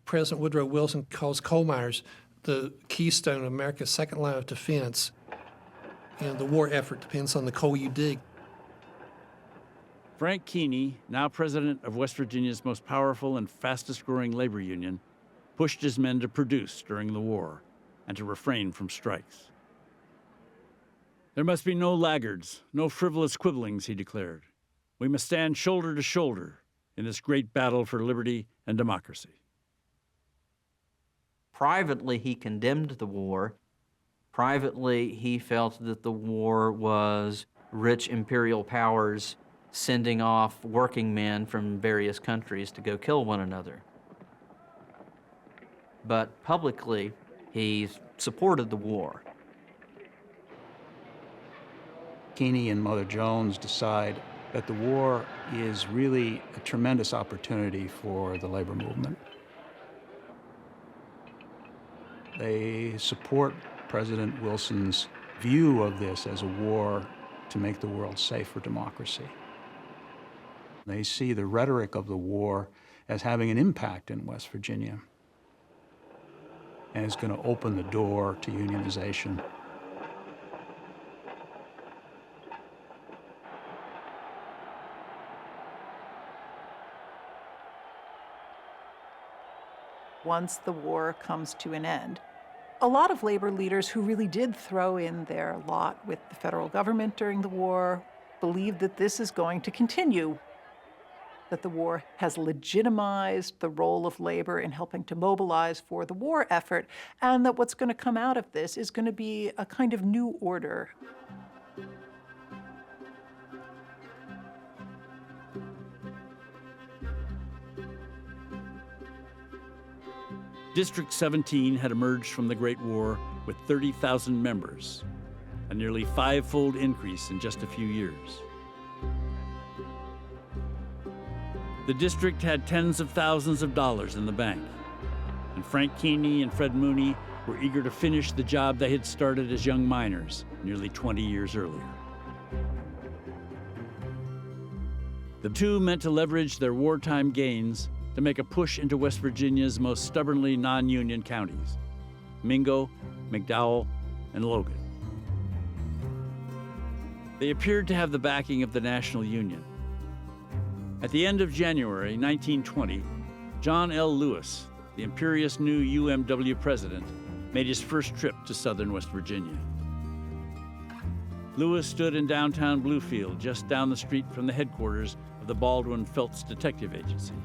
President Woodrow Wilson calls coal miners the keystone of America's second line of defense. The war effort depends on the coal you dig. Frank Keeney, now president of West Virginia's most powerful and fastest-growing labor union, pushed his men to produce during the war and to refrain from strikes. There must be no laggards, no frivolous quibblings, he declared. We must stand shoulder to shoulder in this great battle for liberty and democracy. Privately, he condemned the war. Privately, he felt that the war was rich imperial powers sending off working men from various countries to go kill one another. But publicly, he supported the war. Keeney and Mother Jones decide that the war is really a tremendous opportunity for the labor movement. They support President Wilson's view of this as a war to make the world safe for democracy. They see the rhetoric of the war as having an impact in West Virginia, and it's going to open the door to unionization. Once the war comes to an end, a lot of labor leaders who really did throw in their lot with the federal government during the war believe that this is going to continue, that the war has legitimized the role of labor in helping to mobilize for the war effort, and that what's going to come out of this is going to be a kind of new order. District 17 had emerged from the Great War with 30,000 members, a nearly five-fold increase in just a few years. The district had tens of thousands of dollars in the bank, and Frank Keeney and Fred Mooney were eager to finish the job they had started as young miners nearly 20 years earlier. The two meant to leverage their wartime gains to make a push into West Virginia's most stubbornly non-union counties, Mingo, McDowell, and Logan. They appeared to have the backing of the National Union. At the end of January 1920, John L. Lewis, the imperious new UMW president, made his first trip to southern West Virginia. Lewis stood in downtown Bluefield, just down the street from the headquarters of the Baldwin Felts Detective Agency,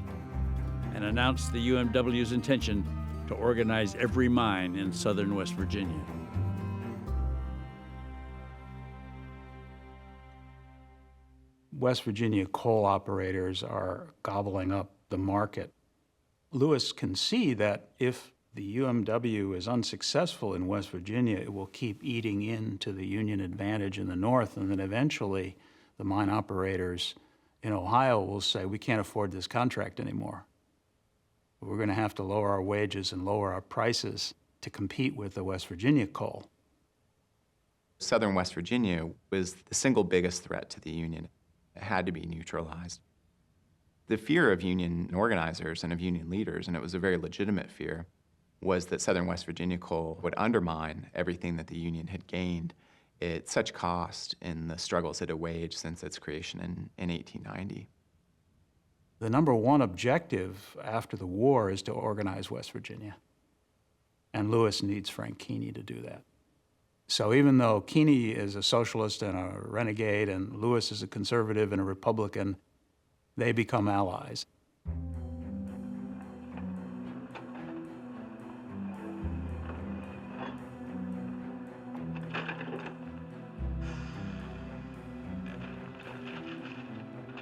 and announced the UMW's intention to organize every mine in southern West Virginia. West Virginia coal operators are gobbling up the market. Lewis can see that if the UMW is unsuccessful in West Virginia, it will keep eating into the Union advantage in the north, and then eventually the mine operators in Ohio will say, we can't afford this contract anymore. We're going to have to lower our wages and lower our prices to compete with the West Virginia coal. Southern West Virginia was the single biggest threat to the Union. It had to be neutralized. The fear of union organizers and of union leaders, and it was a very legitimate fear, was that Southern West Virginia coal would undermine everything that the union had gained at such cost in the struggles it had waged since its creation in 1890. The number one objective after the war is to organize West Virginia. And Lewis needs Frank Keeney to do that. So even though Keeney is a socialist and a renegade and Lewis is a conservative and a Republican, they become allies.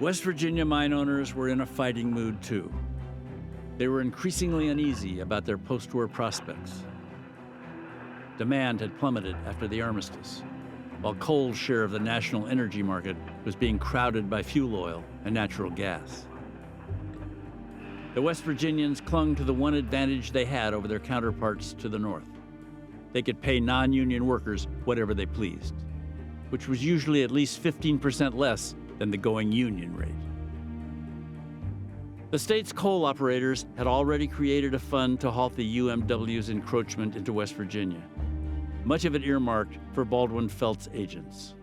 West Virginia mine owners were in a fighting mood too. They were increasingly uneasy about their post-war prospects. Demand had plummeted after the armistice, while coal's share of the national energy market was being crowded by fuel oil and natural gas. The West Virginians clung to the one advantage they had over their counterparts to the north. They could pay non-union workers whatever they pleased, which was usually at least 15% less than the going union rate. The state's coal operators had already created a fund to halt the UMW's encroachment into West Virginia, much of it earmarked for Baldwin Felts agents.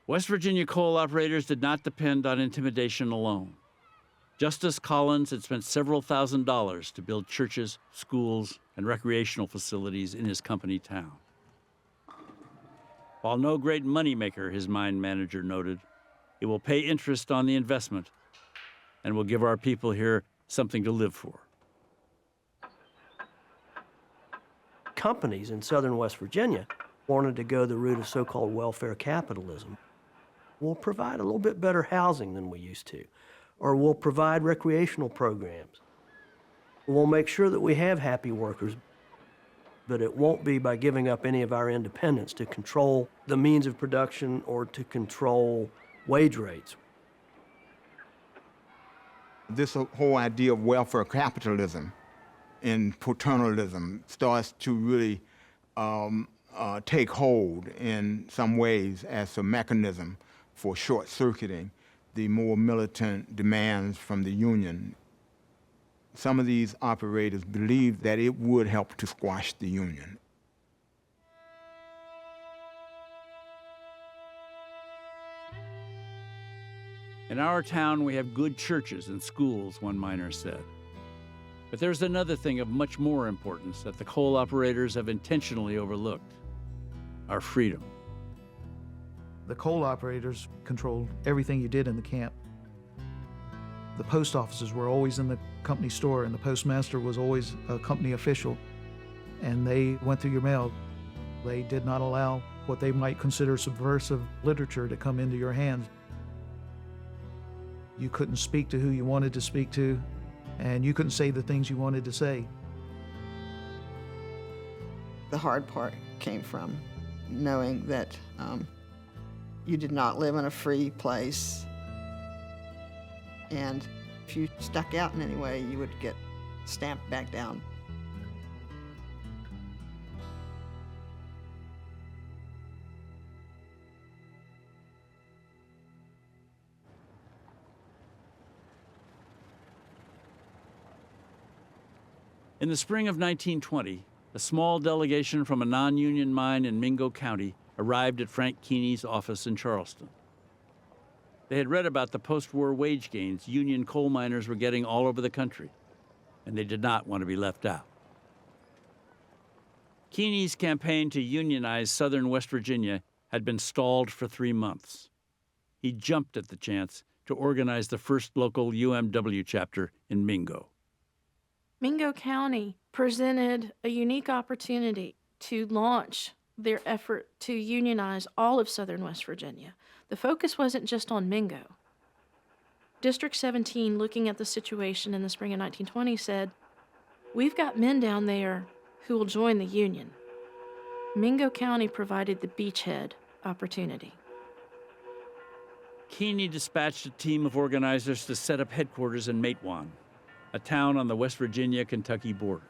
West Virginia coal operators did not depend on intimidation alone. Justice Collins had spent several $1,000s to build churches, schools, and recreational facilities in his company town. While no great moneymaker, his mine manager noted, it will pay interest on the investment and will give our people here something to live for. Companies in southern West Virginia wanted to go the route of so-called welfare capitalism. We'll provide a little bit better housing than we used to, or we'll provide recreational programs. We'll make sure that we have happy workers, but it won't be by giving up any of our independence to control the means of production or to control wage rates. This whole idea of welfare capitalism and paternalism starts to really take hold in some ways as a mechanism for short-circuiting the more militant demands from the union. Some of these operators believed that it would help to squash the union. In our town, we have good churches and schools, one miner said. But there's another thing of much more importance that the coal operators have intentionally overlooked: our freedom. The coal operators controlled everything you did in the camp. The post offices were always in the company store, and the postmaster was always a company official, and they went through your mail. They did not allow what they might consider subversive literature to come into your hands. You couldn't speak to who you wanted to speak to, and you couldn't say the things you wanted to say. The hard part came from knowing that you did not live in a free place, and if you stuck out in any way, you would get stamped back down. In the spring of 1920, a small delegation from a non-union mine in Mingo County arrived at Frank Keeney's office in Charleston. They had read about the post-war wage gains union coal miners were getting all over the country, and they did not want to be left out. Keeney's campaign to unionize southern West Virginia had been stalled for 3 months. He jumped at the chance to organize the first local UMW chapter in Mingo. Mingo County presented a unique opportunity to launch their effort to unionize all of southern West Virginia. The focus wasn't just on Mingo. District 17, looking at the situation in the spring of 1920, said, "We've got men down there who will join the union." Mingo County provided the beachhead opportunity. Keeney dispatched a team of organizers to set up headquarters in Matewan, a town on the West Virginia-Kentucky border.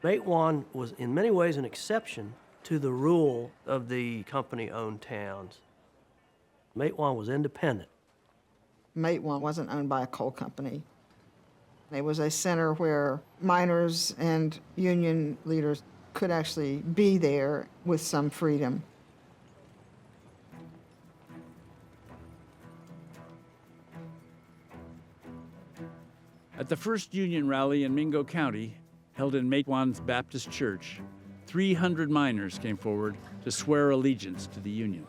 Matewan was in many ways an exception to the rule of the company-owned towns. Matewan was independent. Matewan wasn't owned by a coal company. It was a center where miners and union leaders could actually be there with some freedom. At the first union rally in Mingo County, held in Matewan's Baptist Church, 300 miners came forward to swear allegiance to the union.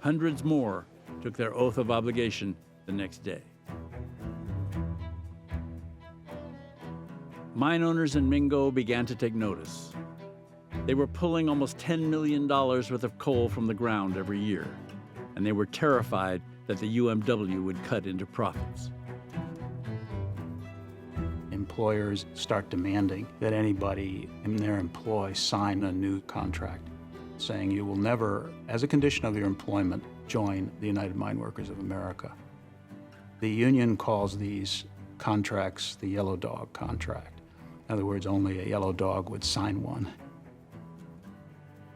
Hundreds more took their oath of obligation the next day. Mine owners in Mingo began to take notice. They were pulling almost $10 million worth of coal from the ground every year, and they were terrified that the UMW would cut into profits. Employers start demanding that anybody in their employ sign a new contract, saying you will never, as a condition of your employment, join the United Mine Workers of America. The union calls these contracts the yellow dog contract. In other words, only a yellow dog would sign one.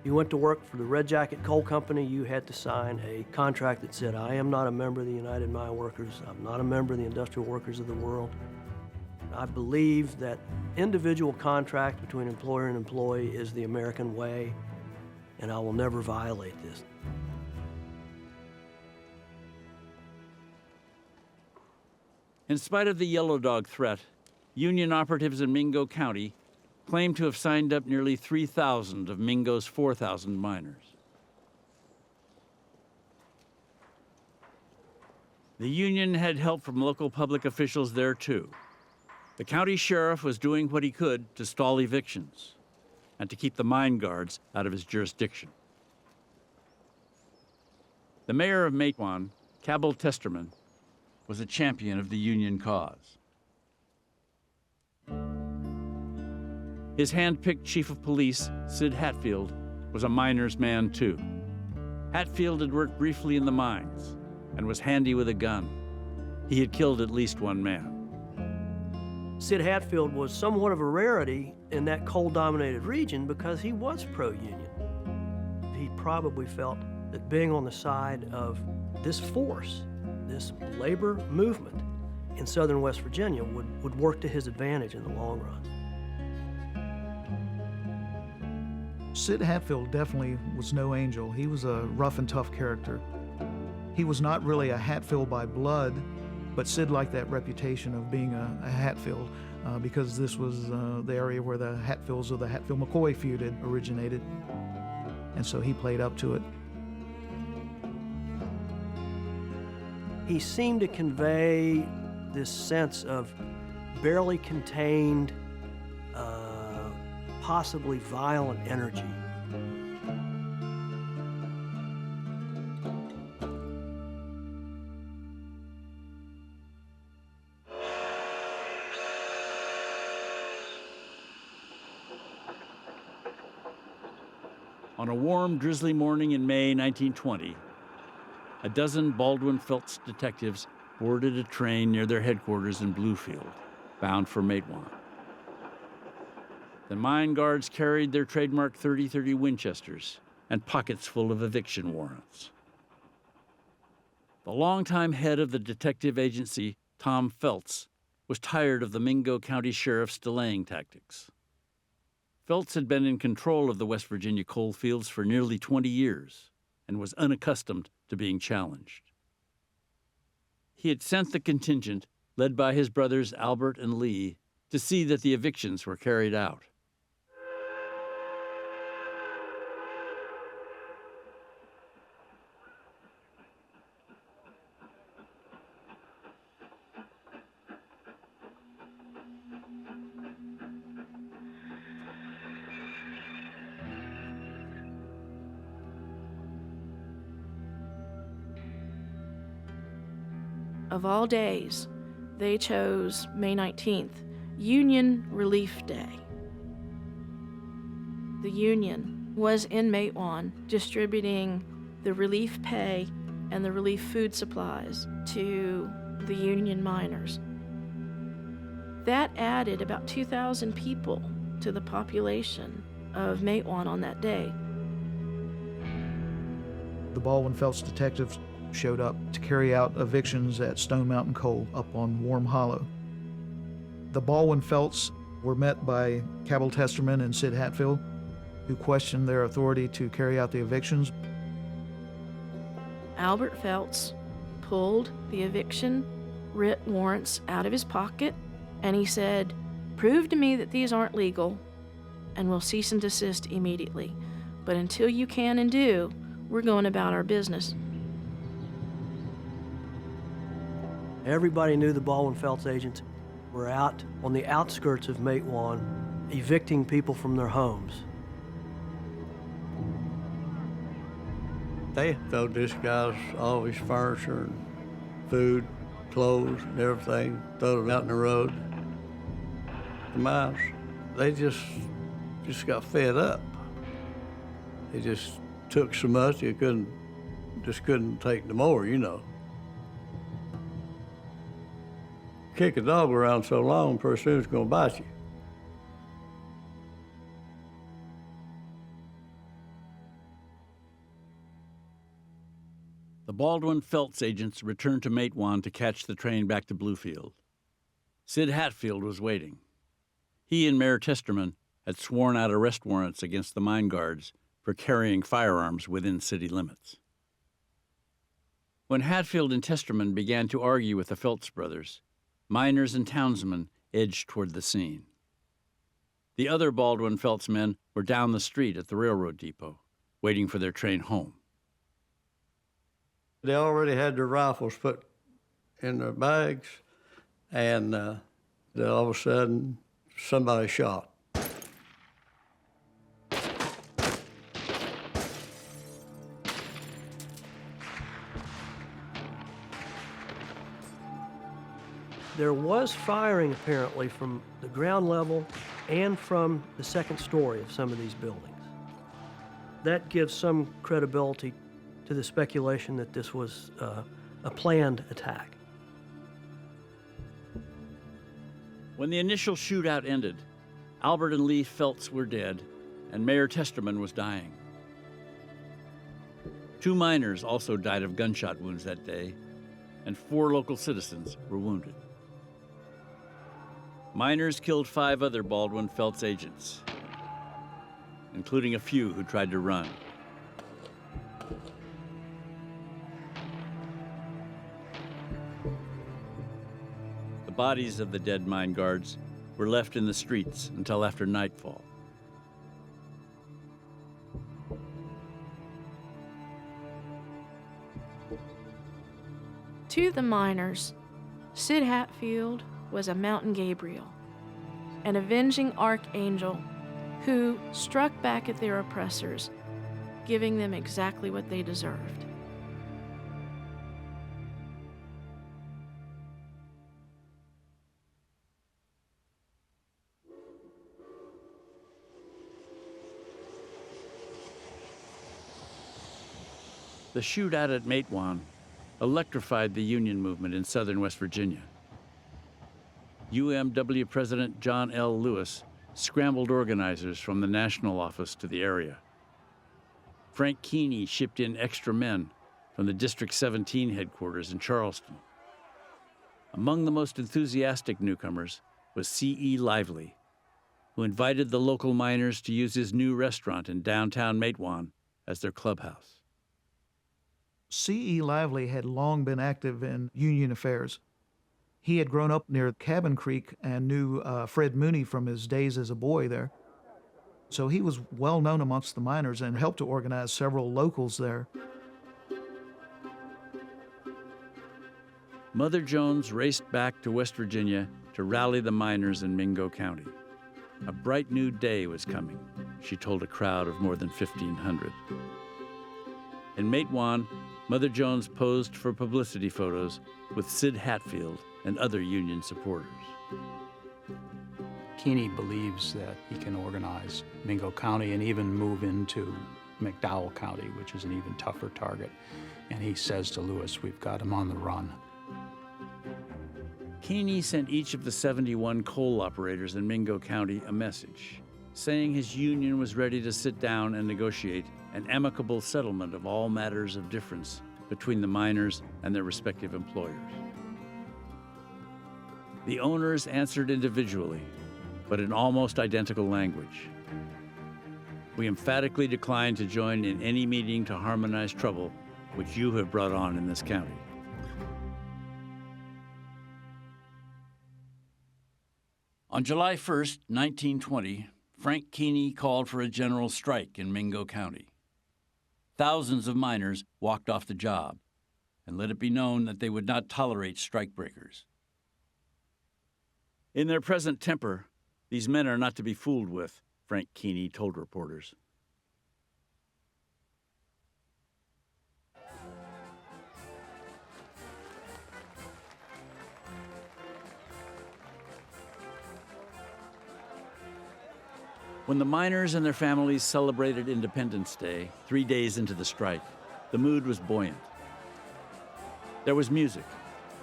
You went to work for the Red Jacket Coal Company, you had to sign a contract that said, I am not a member of the United Mine Workers, I'm not a member of the Industrial Workers of the World. I believe that individual contract between employer and employee is the American way, and I will never violate this. In spite of the yellow dog threat, union operatives in Mingo County claim to have signed up nearly 3,000 of Mingo's 4,000 miners. The union had help from local public officials there too. The county sheriff was doing what he could to stall evictions and to keep the mine guards out of his jurisdiction. The mayor of Matewan, Cabell Testerman, was a champion of the union cause. His hand-picked chief of police, Sid Hatfield, was a miner's man too. Hatfield had worked briefly in the mines and was handy with a gun. He had killed at least one man. Sid Hatfield was somewhat of a rarity in that coal-dominated region because he was pro-union. He probably felt that being on the side of this force, this labor movement in southern West Virginia would work to his advantage in the long run. Sid Hatfield definitely was no angel. He was a rough and tough character. He was not really a Hatfield by blood, but Sid liked that reputation of being a Hatfield because this was the area where the Hatfields or the Hatfield-McCoy feud had originated. And so he played up to it. He seemed to convey this sense of barely contained, possibly violent energy. On a warm, drizzly morning in May 1920, a dozen Baldwin Felts detectives boarded a train near their headquarters in Bluefield, bound for Matewan. The mine guards carried their trademark .30-30 Winchesters and pockets full of eviction warrants. The longtime head of the detective agency, Tom Felts, was tired of the Mingo County Sheriff's delaying tactics. Felts had been in control of the West Virginia coal fields for nearly 20 years and was unaccustomed to being challenged. He had sent the contingent, led by his brothers Albert and Lee, to see that the evictions were carried out. Of all days, they chose May 19th, Union Relief Day. The Union was in Matewan distributing the relief pay and the relief food supplies to the Union miners. That added about 2,000 people to the population of Matewan on that day. the Baldwin-Felts detectives showed up to carry out evictions at Stone Mountain Coal up on Warm Hollow. The Baldwin-Felts were met by Cabell Testerman and Sid Hatfield, who questioned their authority to carry out the evictions. Albert Felts pulled the eviction writ warrants out of his pocket, and he said, "Prove to me that these aren't legal, and we'll cease and desist immediately. But until you can and do, we're going about our business." Everybody knew the Baldwin-Felts agents were out on the outskirts of Matewan, evicting people from their homes. They told this guy's all his furniture and food, clothes, and everything, throw it out in the road. The mice, they just got fed up. They just took so much they couldn't take no more, you know. Kick a dog around so long, pretty soon it's gonna bite you. The Baldwin-Felts agents returned to Matewan to catch the train back to Bluefield. Sid Hatfield was waiting. He and Mayor Testerman had sworn out arrest warrants against the mine guards for carrying firearms within city limits. When Hatfield and Testerman began to argue with the Felts brothers, miners and townsmen edged toward the scene. The other Baldwin-Felts men were down the street at the railroad depot, waiting for their train home. They already had their rifles put in their bags, and then all of a sudden, somebody shot. There was firing apparently from the ground level and from the second story of some of these buildings. That gives some credibility to the speculation that this was a planned attack. When the initial shootout ended, Albert and Lee Felts were dead, and Mayor Testerman was dying. 2 miners also died of gunshot wounds that day, and 4 local citizens were wounded. Miners killed 5 other Baldwin-Felts agents, including a few who tried to run. The bodies of the dead mine guards were left in the streets until after nightfall. To the miners, Sid Hatfield was a mountain Gabriel, an avenging archangel who struck back at their oppressors, giving them exactly what they deserved. The shootout at Matewan electrified the Union movement in southern West Virginia. UMW President John L. Lewis scrambled organizers from the national office to the area. Frank Keeney shipped in extra men from the District 17 headquarters in Charleston. Among the most enthusiastic newcomers was C.E. Lively, who invited the local miners to use his new restaurant in downtown Matewan as their clubhouse. C.E. Lively had long been active in union affairs. He had grown up near Cabin Creek and knew Fred Mooney from his days as a boy there. So he was well known amongst the miners and helped to organize several locals there. Mother Jones raced back to West Virginia to rally the miners in Mingo County. A bright new day was coming, she told a crowd of more than 1,500. In Matewan, Mother Jones posed for publicity photos with Sid Hatfield and other Union supporters. Keeney believes that he can organize Mingo County and even move into McDowell County, which is an even tougher target. And he says to Lewis, "We've got him on the run." Keeney sent each of the 71 coal operators in Mingo County a message, saying his union was ready to sit down and negotiate an amicable settlement of all matters of difference between the miners and their respective employers. The owners answered individually, but in almost identical language. We emphatically decline to join in any meeting to harmonize trouble which you have brought on in this county. On July 1st, 1920, Frank Keeney called for a general strike in Mingo County. Thousands of miners walked off the job and let it be known that they would not tolerate strikebreakers. In their present temper, these men are not to be fooled with, Frank Keeney told reporters. When the miners and their families celebrated Independence Day, 3 days into the strike, the mood was buoyant. There was music,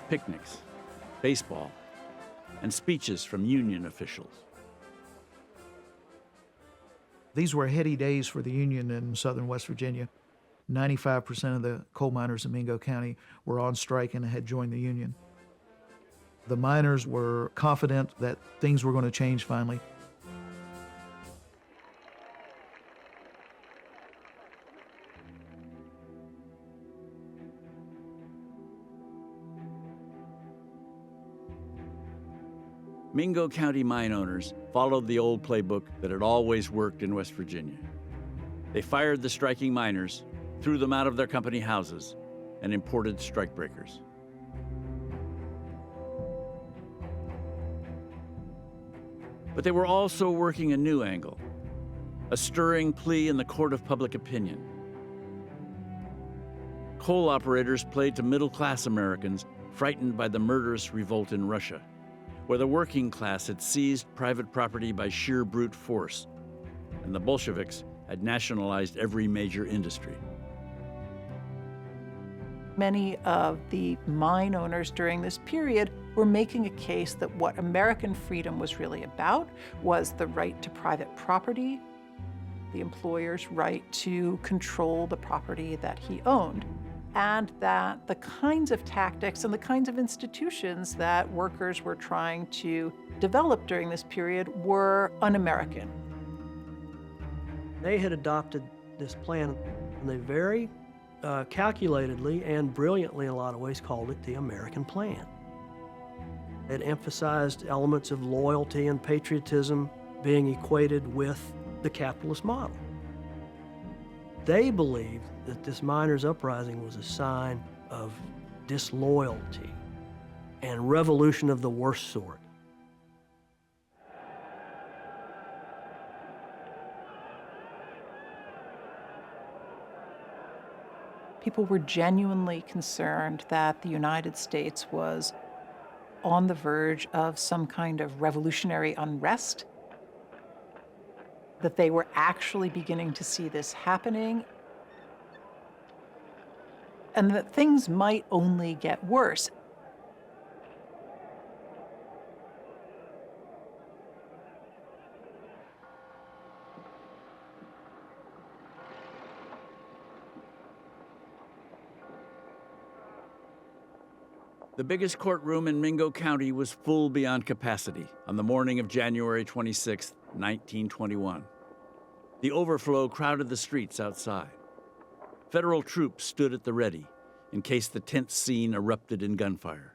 picnics, baseball, and speeches from union officials. These were heady days for the union in southern West Virginia. 95% of the coal miners in Mingo County were on strike and had joined the union. The miners were confident that things were going to change finally. Mingo County mine owners followed the old playbook that had always worked in West Virginia. They fired the striking miners, threw them out of their company houses, and imported strikebreakers. But they were also working a new angle, a stirring plea in the court of public opinion. Coal operators played to middle-class Americans frightened by the murderous revolt in Russia, where the working class had seized private property by sheer brute force, and the Bolsheviks had nationalized every major industry. Many of the mine owners during this period were making a case that what American freedom was really about was the right to private property, the employer's right to control the property that he owned, and that the kinds of tactics and the kinds of institutions that workers were trying to develop during this period were un-American. They had adopted this plan, and they very calculatedly and brilliantly in a lot of ways called it the American plan. It emphasized elements of loyalty and patriotism being equated with the capitalist model. They believed that this miners' uprising was a sign of disloyalty and revolution of the worst sort. People were genuinely concerned that the United States was on the verge of some kind of revolutionary unrest, that they were actually beginning to see this happening, and that things might only get worse. The biggest courtroom in Mingo County was full beyond capacity on the morning of January 26, 1921. The overflow crowded the streets outside. Federal troops stood at the ready in case the tense scene erupted in gunfire.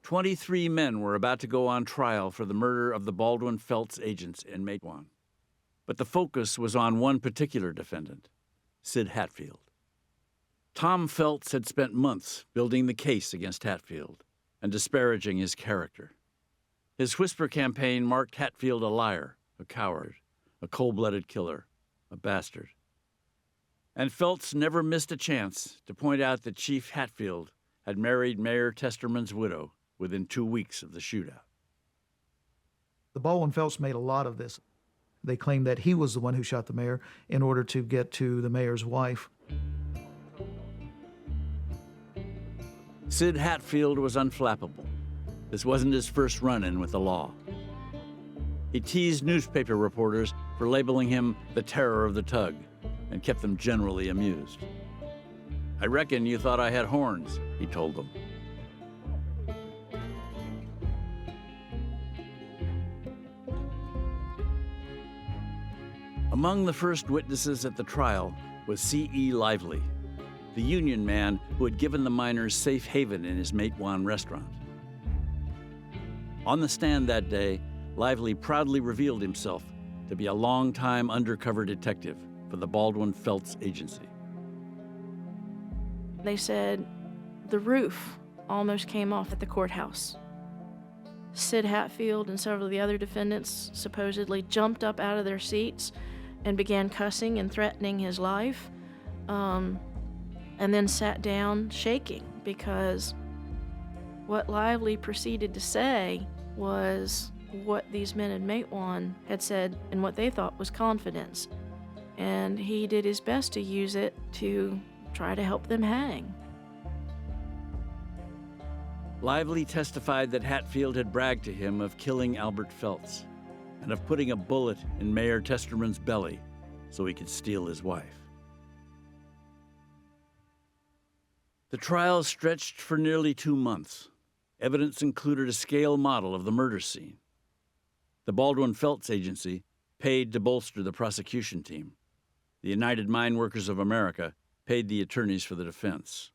23 men were about to go on trial for the murder of the Baldwin Felts agents in Matewan. But the focus was on one particular defendant, Sid Hatfield. Tom Felts had spent months building the case against Hatfield and disparaging his character. His whisper campaign marked Hatfield a liar, a coward, a cold-blooded killer, a bastard. And Felts never missed a chance to point out that Chief Hatfield had married Mayor Testerman's widow within 2 weeks of the shootout. The Baldwin Felts made a lot of this. They claimed that he was the one who shot the mayor in order to get to the mayor's wife. Sid Hatfield was unflappable. This wasn't his first run-in with the law. He teased newspaper reporters for labeling him the terror of the tug and kept them generally amused. "I reckon you thought I had horns," he told them. Among the first witnesses at the trial was C.E. Lively, the union man who had given the miners safe haven in his Matewan restaurant. On the stand that day, Lively proudly revealed himself to be a longtime undercover detective for the Baldwin Felts Agency. They said the roof almost came off at the courthouse. Sid Hatfield and several of the other defendants supposedly jumped up out of their seats and began cussing and threatening his life, and then sat down shaking because what Lively proceeded to say was what these men in Matewan had said and what they thought was confidence. And he did his best to use it to try to help them hang. Lively testified that Hatfield had bragged to him of killing Albert Felts and of putting a bullet in Mayor Testerman's belly so he could steal his wife. The trial stretched for nearly 2 months. Evidence included a scale model of the murder scene. The Baldwin Felts Agency paid to bolster the prosecution team. The United Mine Workers of America paid the attorneys for the defense.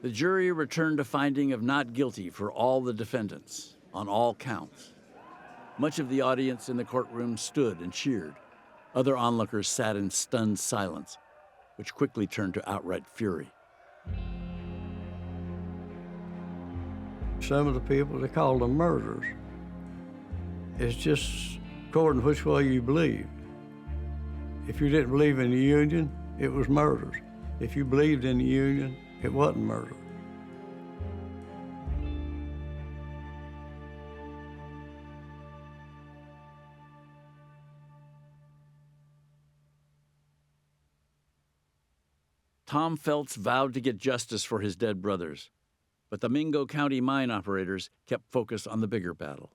The jury returned a finding of not guilty for all the defendants on all counts. Much of the audience in the courtroom stood and cheered. Other onlookers sat in stunned silence, which quickly turned to outright fury. Some of the people, they called them murderers. It's just according to which way you believe. If you didn't believe in the Union, it was murders. If you believed in the Union, it wasn't murder. Tom Felts vowed to get justice for his dead brothers, but the Mingo County mine operators kept focus on the bigger battle.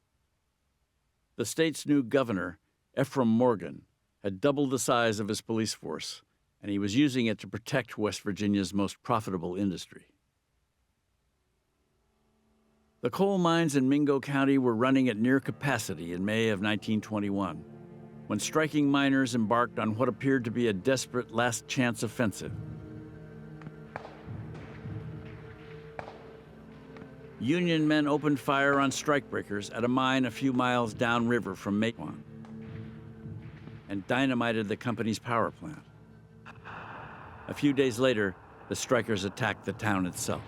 The state's new governor, Ephraim Morgan, had doubled the size of his police force, and he was using it to protect West Virginia's most profitable industry. The coal mines in Mingo County were running at near capacity in May of 1921, when striking miners embarked on what appeared to be a desperate last-chance offensive. Union men opened fire on strikebreakers at a mine a few miles downriver from Matewan and dynamited the company's power plant. A few days later, the strikers attacked the town itself.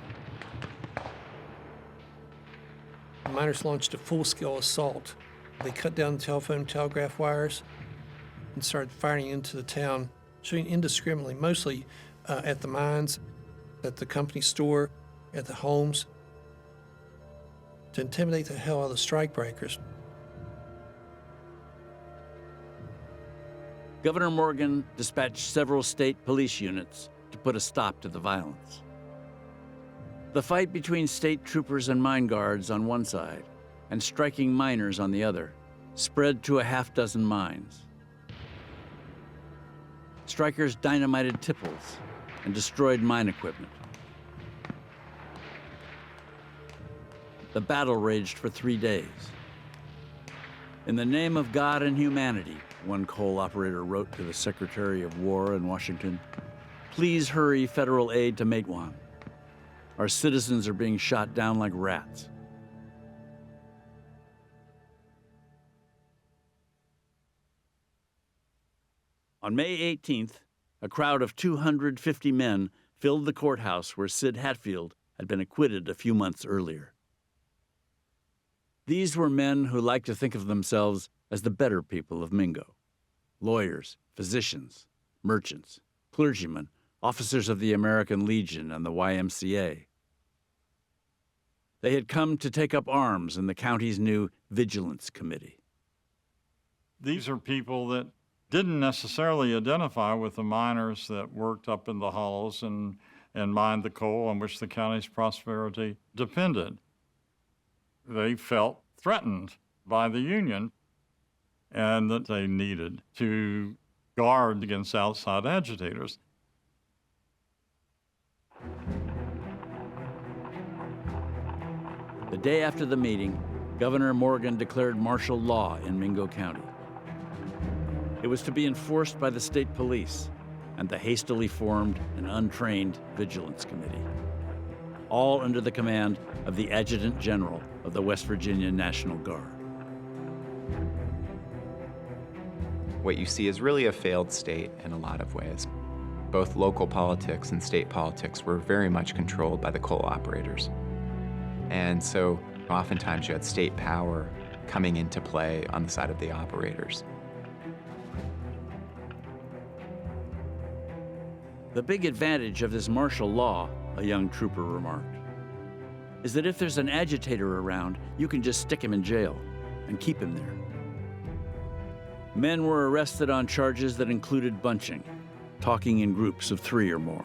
The miners launched a full-scale assault. They cut down the telephone and telegraph wires and started firing into the town, shooting indiscriminately, mostly at the mines, at the company store, at the homes, to intimidate the hell out of the strikebreakers. Governor Morgan dispatched several state police units to put a stop to the violence. The fight between state troopers and mine guards on one side and striking miners on the other spread to a half-dozen mines. Strikers dynamited tipples and destroyed mine equipment. The battle raged for 3 days. "In the name of God and humanity," one coal operator wrote to the Secretary of War in Washington, "please hurry federal aid to Matewan. Our citizens are being shot down like rats." On May 18th, a crowd of 250 men filled the courthouse where Sid Hatfield had been acquitted a few months earlier. These were men who liked to think of themselves as the better people of Mingo: lawyers, physicians, merchants, clergymen, officers of the American Legion and the YMCA. They had come to take up arms in the county's new Vigilance Committee. These are people that didn't necessarily identify with the miners that worked up in the hollows and mined the coal on which the county's prosperity depended. they felt threatened by the union and that they needed to guard against outside agitators. The day after the meeting, Governor Morgan declared martial law in Mingo County. It was to be enforced by the state police and the hastily formed and untrained Vigilance Committee, all under the command of the Adjutant General of the West Virginia National Guard. What you see is really a failed state in a lot of ways. Both local politics and state politics were very much controlled by the coal operators. And so oftentimes you had state power coming into play on the side of the operators. The big advantage of this martial law, a young trooper remarked, is that if there's an agitator around, you can just stick him in jail and keep him there. Men were arrested on charges that included bunching, talking in groups of 3 or more.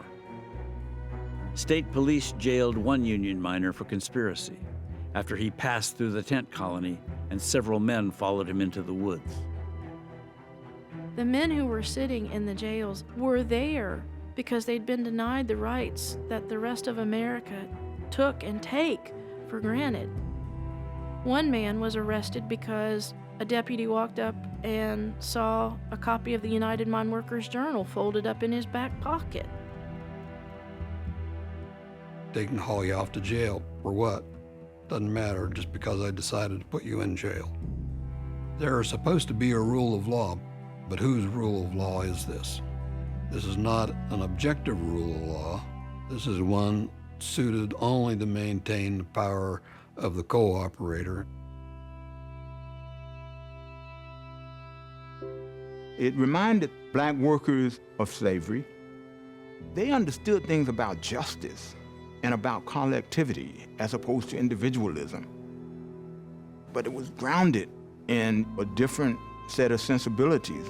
State police jailed one union miner for conspiracy after he passed through the tent colony and several men followed him into the woods. The men who were sitting in the jails were there because they'd been denied the rights that the rest of America took and take for granted. One man was arrested because a deputy walked up and saw a copy of the United Mine Workers Journal folded up in his back pocket. They can haul you off to jail for what? Doesn't matter, just because I decided to put you in jail. There is supposed to be a rule of law, but whose rule of law is this? This is not an objective rule of law. This is one suited only to maintain the power of the coal operator. It reminded black workers of slavery. They understood things about justice and about collectivity as opposed to individualism. But it was grounded in a different set of sensibilities.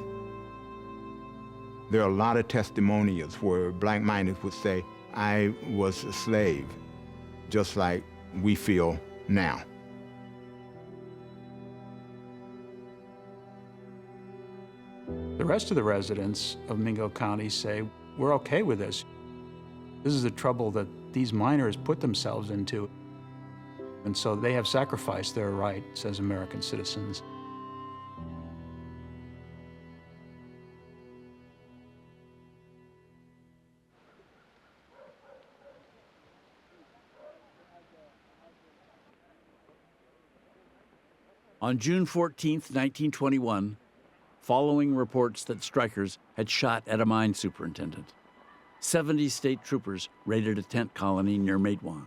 There are a lot of testimonials where black miners would say, I was a slave, just like we feel now. The rest of the residents of Mingo County say, we're okay with this. This is the trouble that these miners put themselves into. And so they have sacrificed their rights as American citizens. On June 14, 1921, following reports that strikers had shot at a mine superintendent, 70 state troopers raided a tent colony near Matewan.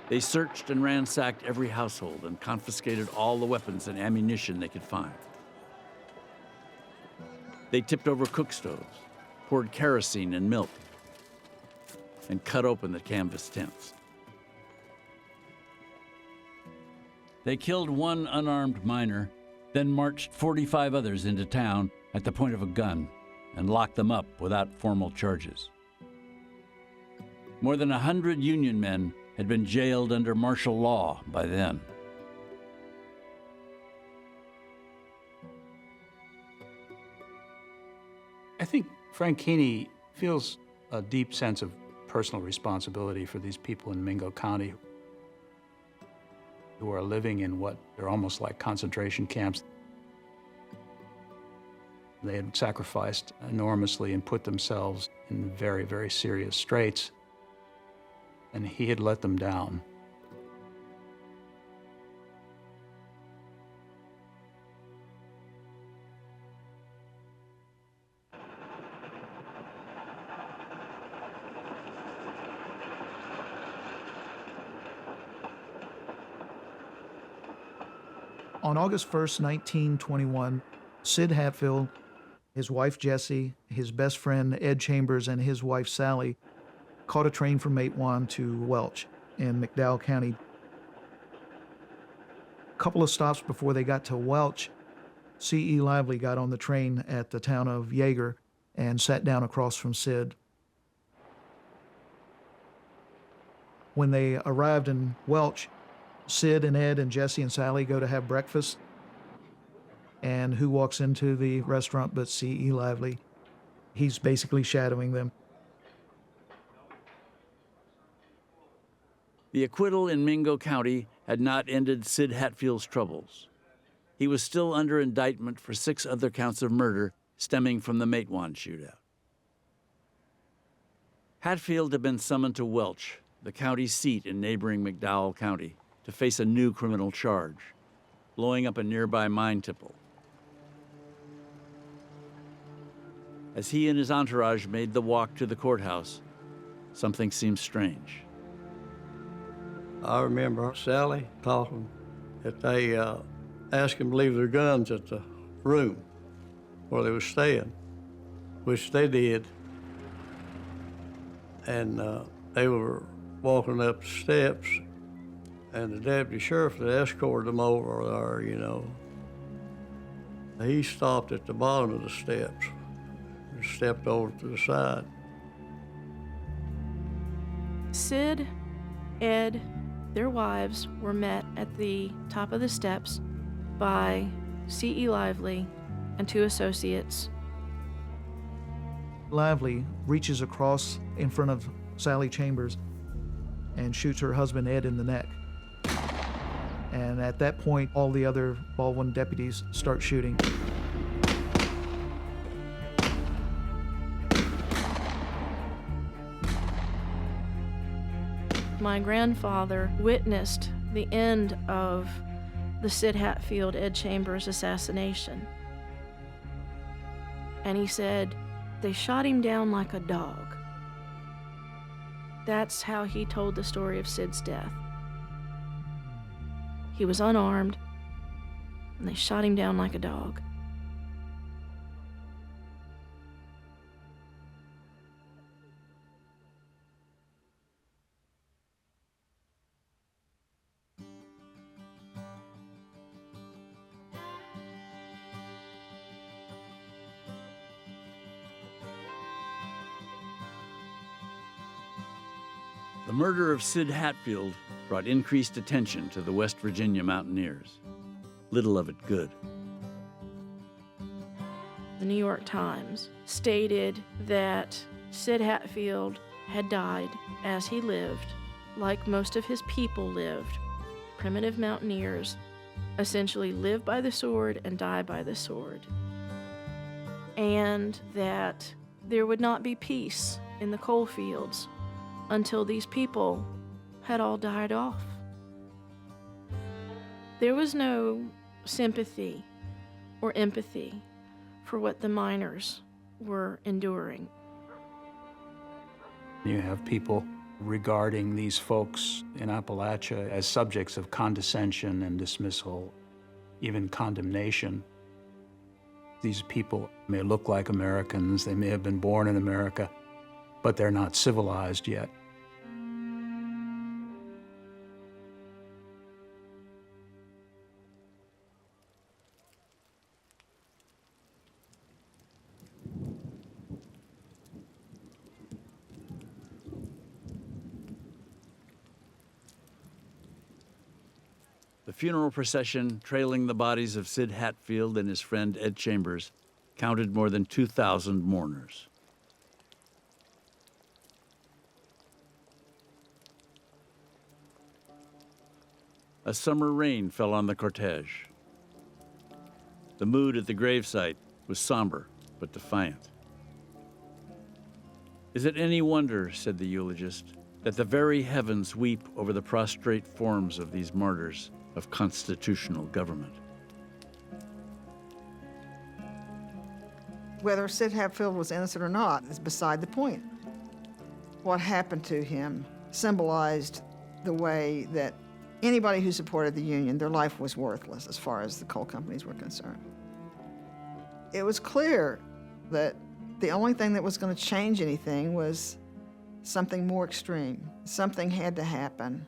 They searched and ransacked every household and confiscated all the weapons and ammunition they could find. They tipped over cook stoves, poured kerosene and milk, and cut open the canvas tents. They killed one unarmed miner, then marched 45 others into town at the point of a gun and locked them up without formal charges. More than 100 Union men had been jailed under martial law by then. I think Frank Keeney feels a deep sense of personal responsibility for these people in Mingo County who are living in what are almost like concentration camps. They had sacrificed enormously and put themselves in very, very serious straits, and he had let them down. On August 1st, 1921, Sid Hatfield, his wife Jessie, his best friend Ed Chambers, and his wife Sally caught a train from Matewan to Welch in McDowell County. A couple of stops before they got to Welch, C.E. Lively got on the train at the town of Yeager and sat down across from Sid. When they arrived in Welch, Sid and Ed and Jesse and Sally go to have breakfast. And who walks into the restaurant but C.E. Lively? He's basically shadowing them. The acquittal in Mingo County had not ended Sid Hatfield's troubles. He was still under indictment for 6 other counts of murder stemming from the Matewan shootout. Hatfield had been summoned to Welch, the county seat in neighboring McDowell County, to face a new criminal charge, blowing up a nearby mine tipple. As he and his entourage made the walk to the courthouse, something seemed strange. I remember Sally talking that they asked him to leave their guns at the room where they were staying, which they did. And they were walking up the steps, and the deputy sheriff that escorted them over there, you know, he stopped at the bottom of the steps and stepped over to the side. Sid, Ed, their wives were met at the top of the steps by C.E. Lively and 2 associates. Lively reaches across in front of Sally Chambers and shoots her husband Ed in the neck. And at that point, all the other Baldwin deputies start shooting. My grandfather witnessed the end of the Sid Hatfield, Ed Chambers assassination. And he said, they shot him down like a dog. That's how he told the story of Sid's death. He was unarmed, and they shot him down like a dog. The murder of Sid Hatfield brought increased attention to the West Virginia mountaineers. Little of it good. The New York Times stated that Sid Hatfield had died as he lived, like most of his people lived. Primitive mountaineers essentially live by the sword and die by the sword. And that there would not be peace in the coalfields until these people had all died off. There was no sympathy or empathy for what the miners were enduring. You have people regarding these folks in Appalachia as subjects of condescension and dismissal, even condemnation. These people may look like Americans, they may have been born in America, but they're not civilized yet. The funeral procession trailing the bodies of Sid Hatfield and his friend Ed Chambers counted more than 2,000 mourners. A summer rain fell on the cortege. The mood at the gravesite was somber but defiant. Is it any wonder, said the eulogist, that the very heavens weep over the prostrate forms of these martyrs of constitutional government? Whether Sid Hatfield was innocent or not is beside the point. What happened to him symbolized the way that anybody who supported the Union, their life was worthless as far as the coal companies were concerned. It was clear that the only thing that was going to change anything was something more extreme. Something had to happen.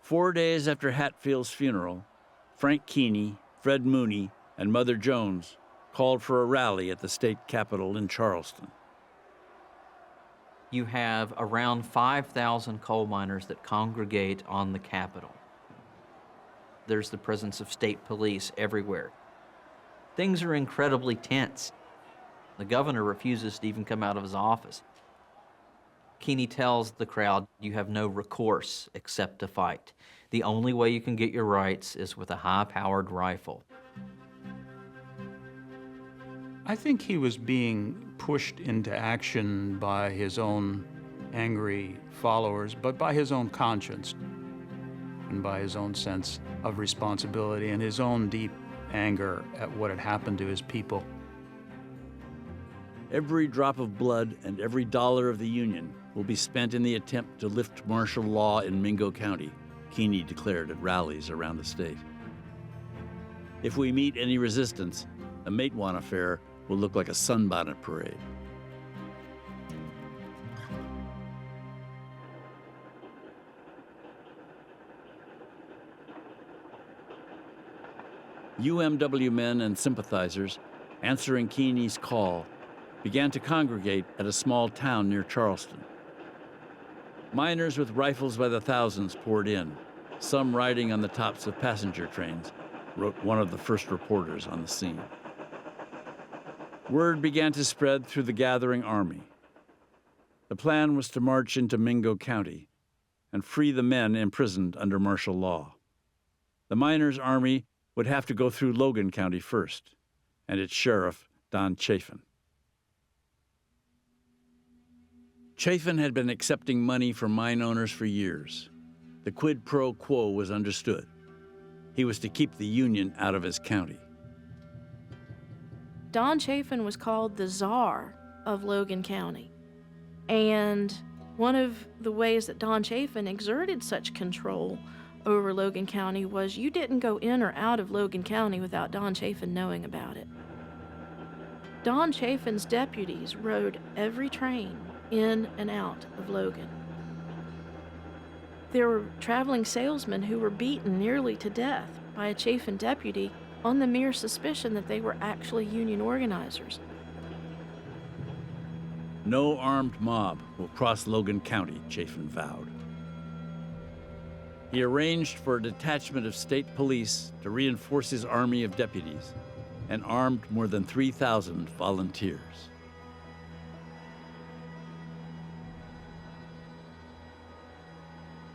"4 days after Hatfield's funeral, Frank Keeney, Fred Mooney, and Mother Jones called for a rally at the state capitol in Charleston. You have around 5,000 coal miners that congregate on the Capitol. There's the presence of state police everywhere. Things are incredibly tense. The governor refuses to even come out of his office. Keeney tells the crowd, you have no recourse except to fight. The only way you can get your rights is with a high-powered rifle. I think he was being pushed into action by his own angry followers, but by his own conscience and by his own sense of responsibility and his own deep anger at what had happened to his people. Every drop of blood and every dollar of the Union will be spent in the attempt to lift martial law in Mingo County, Keeney declared at rallies around the state. If we meet any resistance, the Matewan affair will look like a sunbonnet parade. UMW men and sympathizers, answering Keeney's call, began to congregate at a small town near Charleston. Miners with rifles by the thousands poured in, some riding on the tops of passenger trains, wrote one of the first reporters on the scene. Word began to spread through the gathering army. The plan was to march into Mingo County and free the men imprisoned under martial law. The miners' army would have to go through Logan County first, and its sheriff, Don Chafin. Chafin had been accepting money from mine owners for years. The quid pro quo was understood. He was to keep the Union out of his county. Don Chafin was called the czar of Logan County. And one of the ways that Don Chafin exerted such control over Logan County was you didn't go in or out of Logan County without Don Chafin knowing about it. Don Chafin's deputies rode every train in and out of Logan. There were traveling salesmen who were beaten nearly to death by a Chafin deputy on the mere suspicion that they were actually union organizers. No armed mob will cross Logan County, Chafin vowed. He arranged for a detachment of state police to reinforce his army of deputies and armed more than 3,000 volunteers.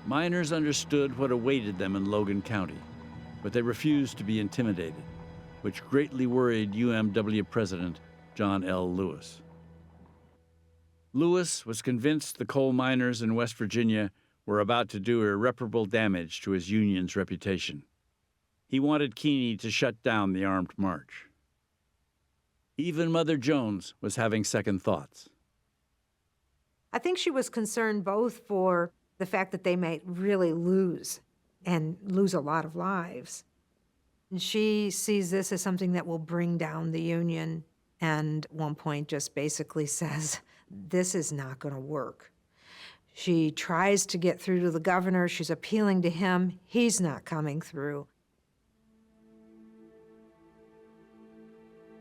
Miners understood what awaited them in Logan County, but they refused to be intimidated, which greatly worried UMW President John L. Lewis. Lewis was convinced the coal miners in West Virginia were about to do irreparable damage to his union's reputation. He wanted Keeney to shut down the armed march. Even Mother Jones was having second thoughts. I think she was concerned both for the fact that they might really lose and lose a lot of lives. And she sees this as something that will bring down the Union, and at one point just basically says, this is not going to work. She tries to get through to the governor. She's appealing to him. He's not coming through.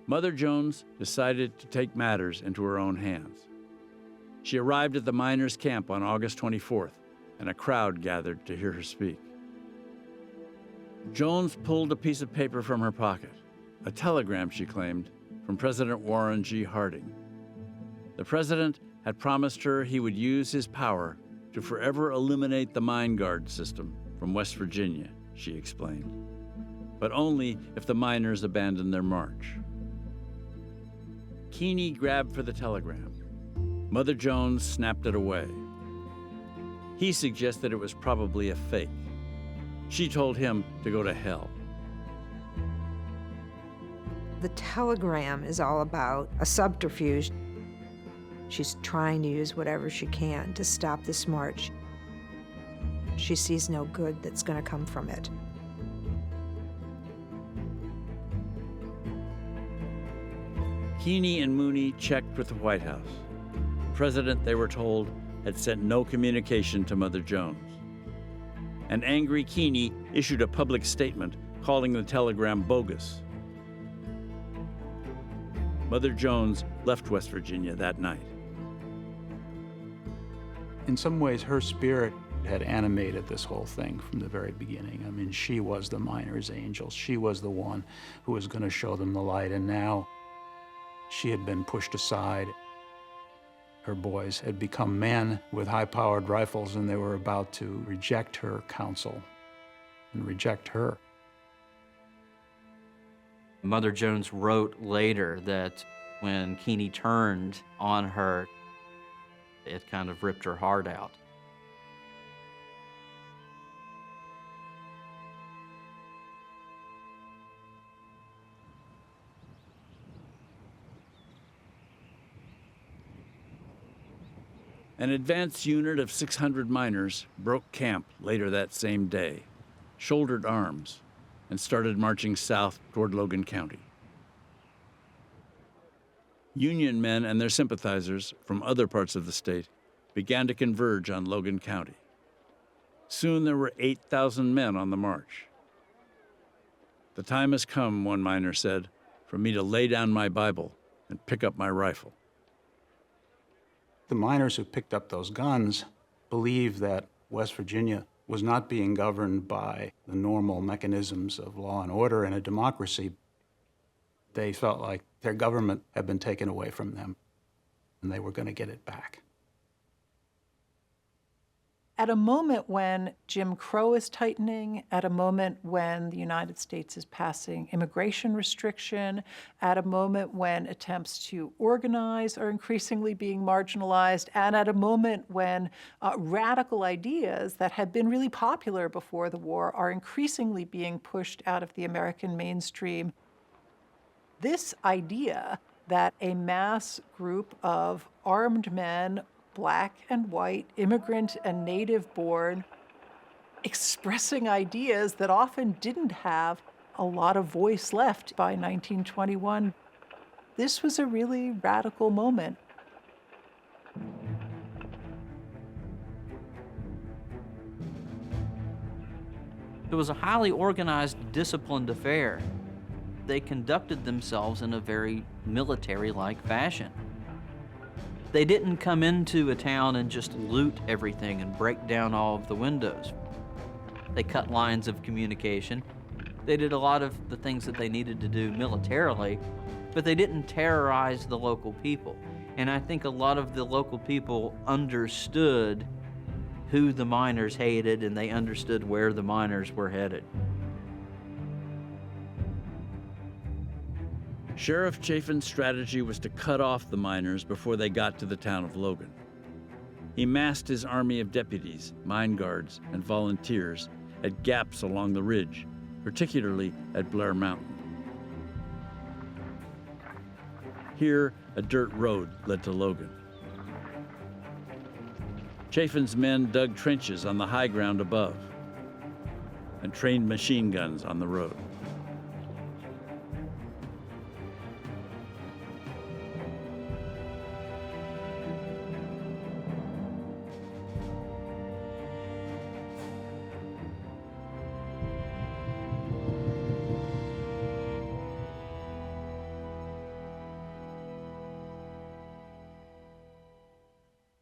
Mother Jones decided to take matters into her own hands. She arrived at the miners' camp on August 24th, and a crowd gathered to hear her speak. Jones pulled a piece of paper from her pocket, a telegram, she claimed, from President Warren G. Harding. The president had promised her he would use his power to forever eliminate the mine guard system from West Virginia, she explained, but only if the miners abandoned their march. Keeney grabbed for the telegram. Mother Jones snapped it away. He suggested it was probably a fake. She told him to go to hell. The telegram is all about a subterfuge. She's trying to use whatever she can to stop this march. She sees no good that's going to come from it. Keeney and Mooney checked with the White House. The president, they were told, had sent no communication to Mother Jones. An angry Keeney issued a public statement calling the telegram bogus. Mother Jones left West Virginia that night. In some ways, her spirit had animated this whole thing from the very beginning. I mean, she was the miners' angel. She was the one who was going to show them the light, and now she had been pushed aside. Her boys had become men with high-powered rifles, and they were about to reject her counsel and reject her. Mother Jones wrote later that when Keeney turned on her, it kind of ripped her heart out. An advance unit of 600 miners broke camp later that same day, shouldered arms, and started marching south toward Logan County. Union men and their sympathizers from other parts of the state began to converge on Logan County. Soon there were 8,000 men on the march. "The time has come," one miner said, "for me to lay down my Bible and pick up my rifle." The miners who picked up those guns believed that West Virginia was not being governed by the normal mechanisms of law and order in a democracy. They felt like their government had been taken away from them, and they were going to get it back. At a moment when Jim Crow is tightening, at a moment when the United States is passing immigration restriction, at a moment when attempts to organize are increasingly being marginalized, and at a moment when radical ideas that had been really popular before the war are increasingly being pushed out of the American mainstream, this idea that a mass group of armed men, Black and white, immigrant and native-born, expressing ideas that often didn't have a lot of voice left by 1921. This was a really radical moment. It was a highly organized, disciplined affair. They conducted themselves in a very military-like fashion. They didn't come into a town and just loot everything and break down all of the windows. They cut lines of communication. They did a lot of the things that they needed to do militarily, but they didn't terrorize the local people. And I think a lot of the local people understood who the miners hated, and they understood where the miners were headed. Sheriff Chafin's strategy was to cut off the miners before they got to the town of Logan. He massed his army of deputies, mine guards, and volunteers at gaps along the ridge, particularly at Blair Mountain. Here, a dirt road led to Logan. Chafin's men dug trenches on the high ground above and trained machine guns on the road.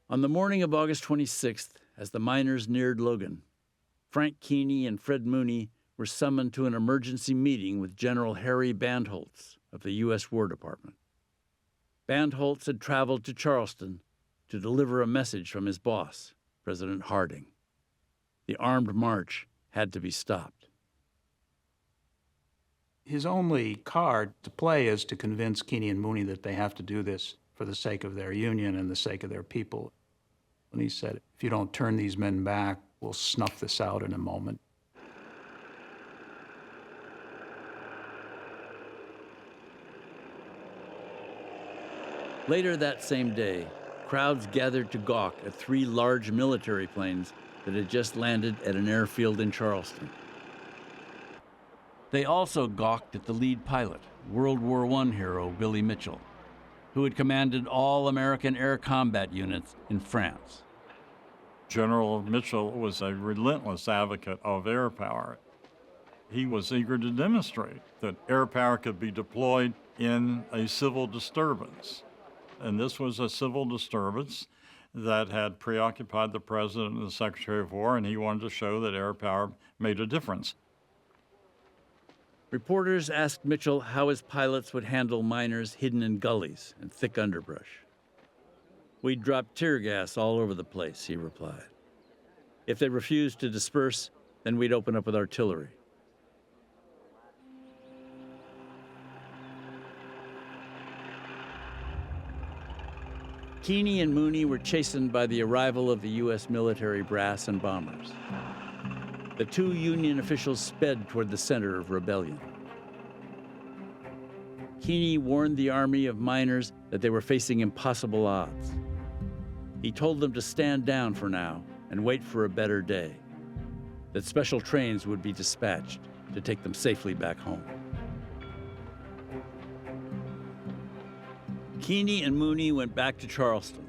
On the morning of August 26th, as the miners neared Logan, Frank Keeney and Fred Mooney were summoned to an emergency meeting with General Harry Bandholtz of the U.S. War Department. Bandholtz had traveled to Charleston to deliver a message from his boss, President Harding. The armed march had to be stopped. His only card to play is to convince Keeney and Mooney that they have to do this for the sake of their union and the sake of their people. And he said, if you don't turn these men back, we'll snuff this out in a moment. Later that same day, crowds gathered to gawk at 3 large military planes that had just landed at an airfield in Charleston. They also gawked at the lead pilot, World War I hero Billy Mitchell, who had commanded all American air combat units in France. General Mitchell was a relentless advocate of air power. He was eager to demonstrate that air power could be deployed in a civil disturbance. And this was a civil disturbance that had preoccupied the President and the Secretary of War, and he wanted to show that air power made a difference. Reporters asked Mitchell how his pilots would handle miners hidden in gullies and thick underbrush. "We'd drop tear gas all over the place," he replied. "If they refused to disperse, then we'd open up with artillery." Keeney and Mooney were chastened by the arrival of the U.S. military brass and bombers. The two Union officials sped toward the center of rebellion. Keeney warned the army of miners that they were facing impossible odds. He told them to stand down for now and wait for a better day, that special trains would be dispatched to take them safely back home. Keeney and Mooney went back to Charleston.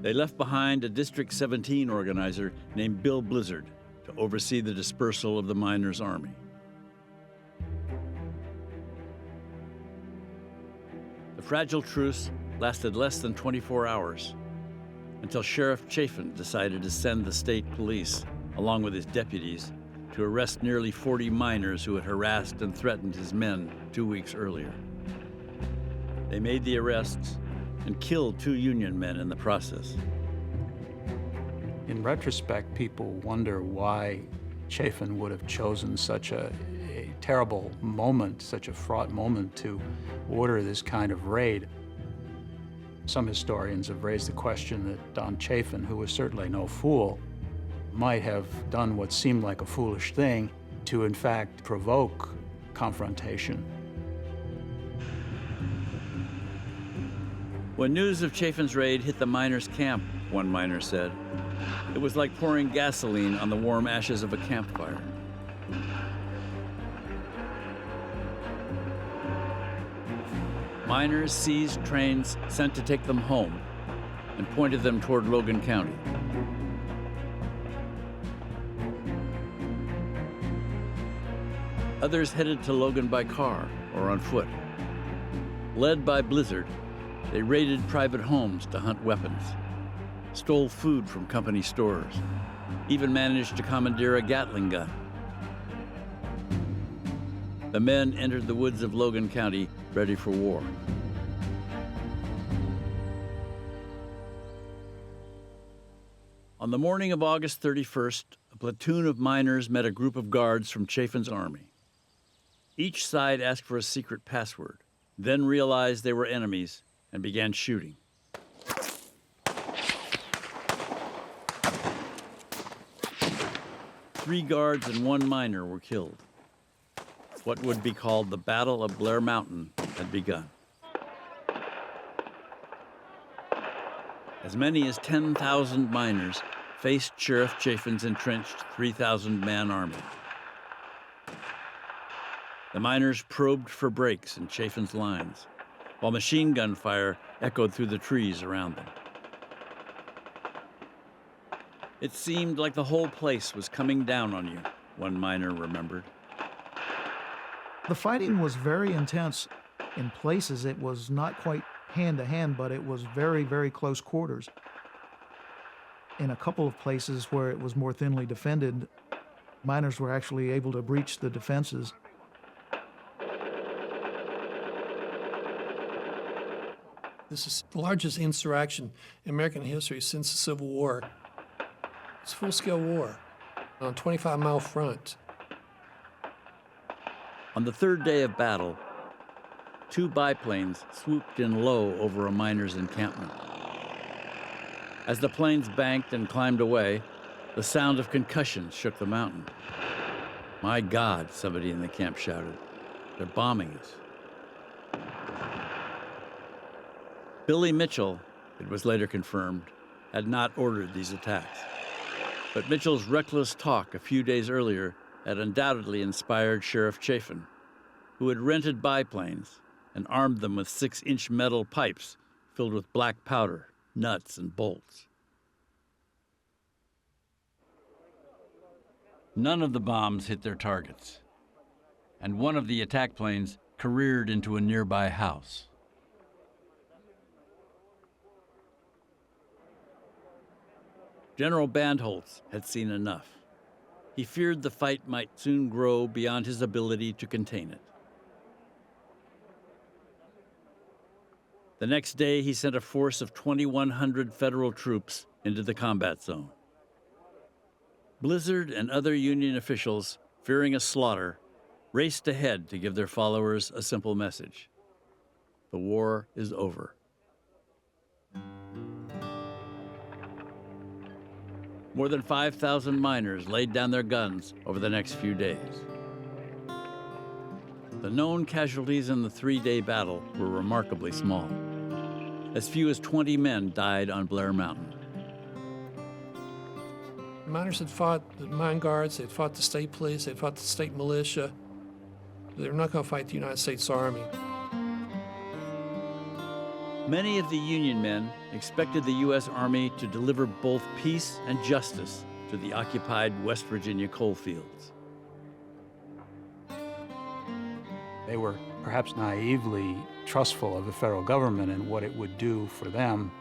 They left behind a District 17 organizer named Bill Blizzard to oversee the dispersal of the miners' army. The fragile truce lasted less than 24 hours until Sheriff Chafin decided to send the state police, along with his deputies, to arrest nearly 40 miners who had harassed and threatened his men 2 weeks earlier. They made the arrests and killed 2 Union men in the process. In retrospect, people wonder why Chafin would have chosen such a terrible moment, such a fraught moment to order this kind of raid. Some historians have raised the question that Don Chafin, who was certainly no fool, might have done what seemed like a foolish thing to in fact provoke confrontation. When news of Chafin's raid hit the miners' camp, one miner said, it was like pouring gasoline on the warm ashes of a campfire. Miners seized trains sent to take them home and pointed them toward Logan County. Others headed to Logan by car or on foot. Led by Blizzard, they raided private homes to hunt weapons, stole food from company stores, even managed to commandeer a Gatling gun. The men entered the woods of Logan County ready for war. On the morning of August 31st, a platoon of miners met a group of guards from Chafin's army. Each side asked for a secret password, then realized they were enemies and began shooting. Three guards and one miner were killed. What would be called the Battle of Blair Mountain had begun. As many as 10,000 miners faced Sheriff Chafin's entrenched 3,000-man army. The miners probed for breaks in Chafin's lines, while machine gun fire echoed through the trees around them. It seemed like the whole place was coming down on you, one miner remembered. The fighting was very intense. In places, it was not quite hand-to-hand, but it was very, very close quarters. In a couple of places where it was more thinly defended, miners were actually able to breach the defenses. This is the largest insurrection in American history since the Civil War. It's a full-scale war on a 25-mile front. On the third day of battle, 2 biplanes swooped in low over a miner's encampment. As the planes banked and climbed away, the sound of concussions shook the mountain. "My God," somebody in the camp shouted, "they're bombing us." Billy Mitchell, it was later confirmed, had not ordered these attacks. But Mitchell's reckless talk a few days earlier had undoubtedly inspired Sheriff Chafin, who had rented biplanes and armed them with 6-inch metal pipes filled with black powder, nuts, and bolts. None of the bombs hit their targets, and one of the attack planes careered into a nearby house. General Bandholz had seen enough. He feared the fight might soon grow beyond his ability to contain it. The next day, he sent a force of 2,100 federal troops into the combat zone. Blizzard and other Union officials, fearing a slaughter, raced ahead to give their followers a simple message: the war is over. More than 5,000 miners laid down their guns over the next few days. The known casualties in the three-day battle were remarkably small. As few as 20 men died on Blair Mountain. The miners had fought the mine guards, they'd fought the state police, they'd fought the state militia. They were not going to fight the United States Army. Many of the Union men expected the U.S. Army to deliver both peace and justice to the occupied West Virginia coalfields. They were perhaps naively trustful of the federal government and what it would do for them,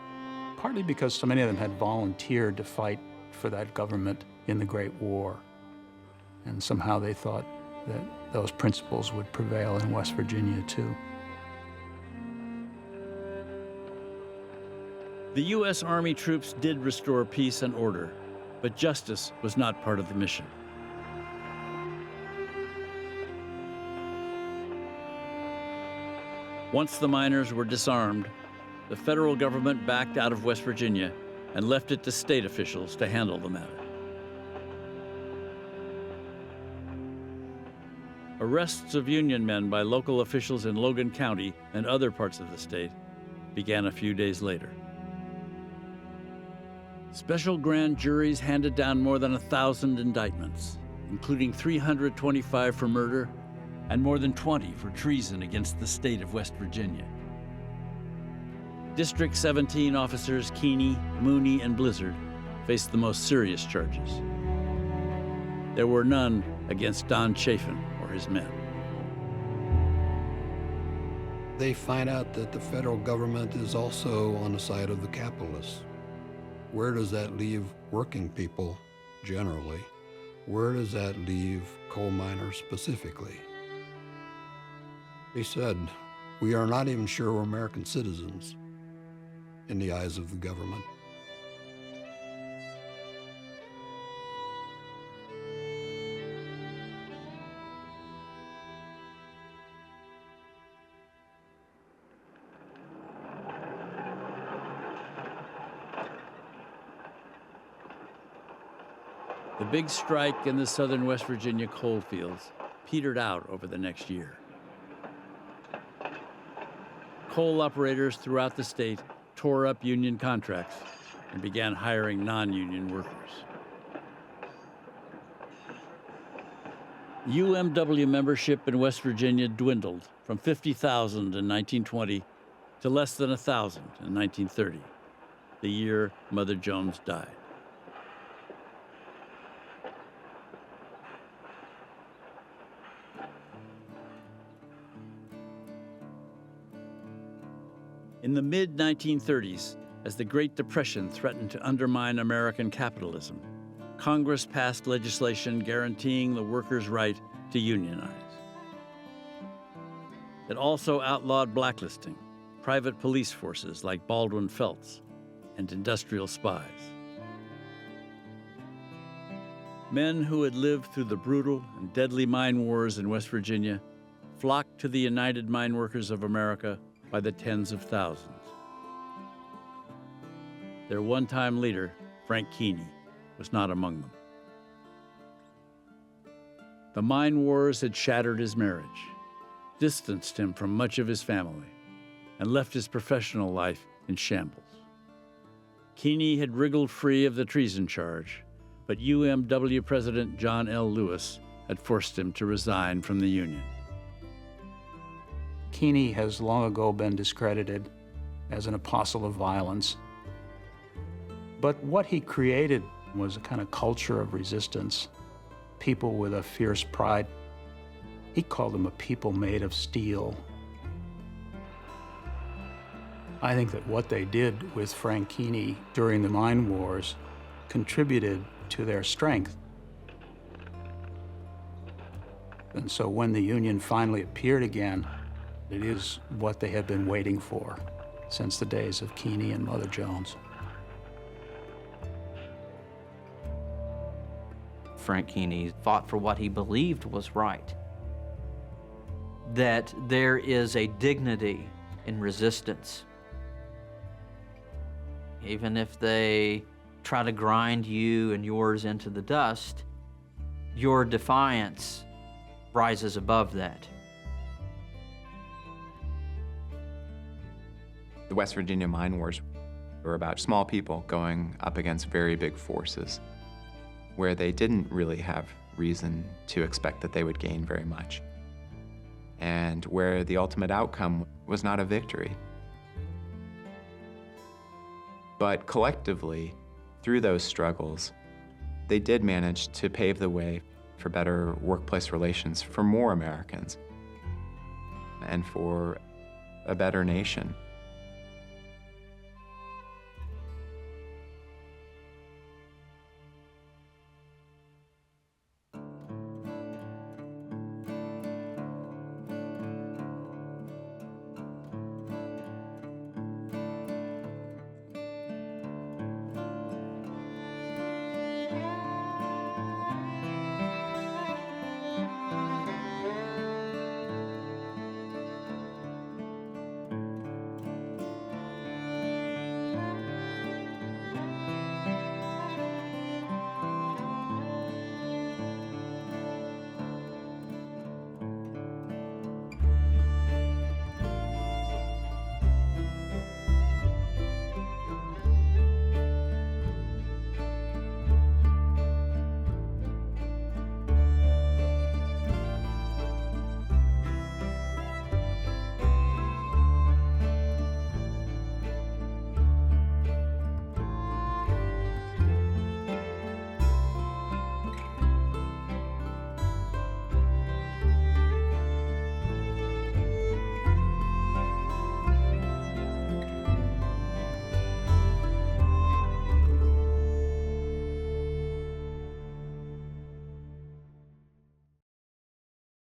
partly because so many of them had volunteered to fight for that government in the Great War. And somehow they thought that those principles would prevail in West Virginia, too. The U.S. Army troops did restore peace and order, but justice was not part of the mission. Once the miners were disarmed, the federal government backed out of West Virginia and left it to state officials to handle the matter. Arrests of Union men by local officials in Logan County and other parts of the state began a few days later. Special grand juries handed down more than 1,000 indictments, including 325 for murder and more than 20 for treason against the state of West Virginia. District 17 officers Keeney, Mooney, and Blizzard faced the most serious charges. There were none against Don Chafin or his men. They find out that the federal government is also on the side of the capitalists. Where does that leave working people generally? Where does that leave coal miners specifically? They said, "We are not even sure we're American citizens in the eyes of the government." The big strike in the southern West Virginia coalfields petered out over the next year. Coal operators throughout the state tore up union contracts and began hiring non-union workers. UMW membership in West Virginia dwindled from 50,000 in 1920 to less than 1,000 in 1930, the year Mother Jones died. In the mid-1930s, as the Great Depression threatened to undermine American capitalism, Congress passed legislation guaranteeing the workers' right to unionize. It also outlawed blacklisting, private police forces like Baldwin Felts, and industrial spies. Men who had lived through the brutal and deadly mine wars in West Virginia flocked to the United Mine Workers of America by the tens of thousands. Their one-time leader, Frank Keeney, was not among them. The mine wars had shattered his marriage, distanced him from much of his family, and left his professional life in shambles. Keeney had wriggled free of the treason charge, but UMW President John L. Lewis had forced him to resign from the Union. Keeney has long ago been discredited as an apostle of violence. But what he created was a kind of culture of resistance, people with a fierce pride. He called them a people made of steel. I think that what they did with Franchini during the mine wars contributed to their strength. And so when the Union finally appeared again, it is what they had been waiting for since the days of Keeney and Mother Jones. Frank Keeney fought for what he believed was right. That there is a dignity in resistance. Even if they try to grind you and yours into the dust, your defiance rises above that. The West Virginia mine wars were about small people going up against very big forces, where they didn't really have reason to expect that they would gain very much, and where the ultimate outcome was not a victory. But collectively, through those struggles, they did manage to pave the way for better workplace relations for more Americans and for a better nation.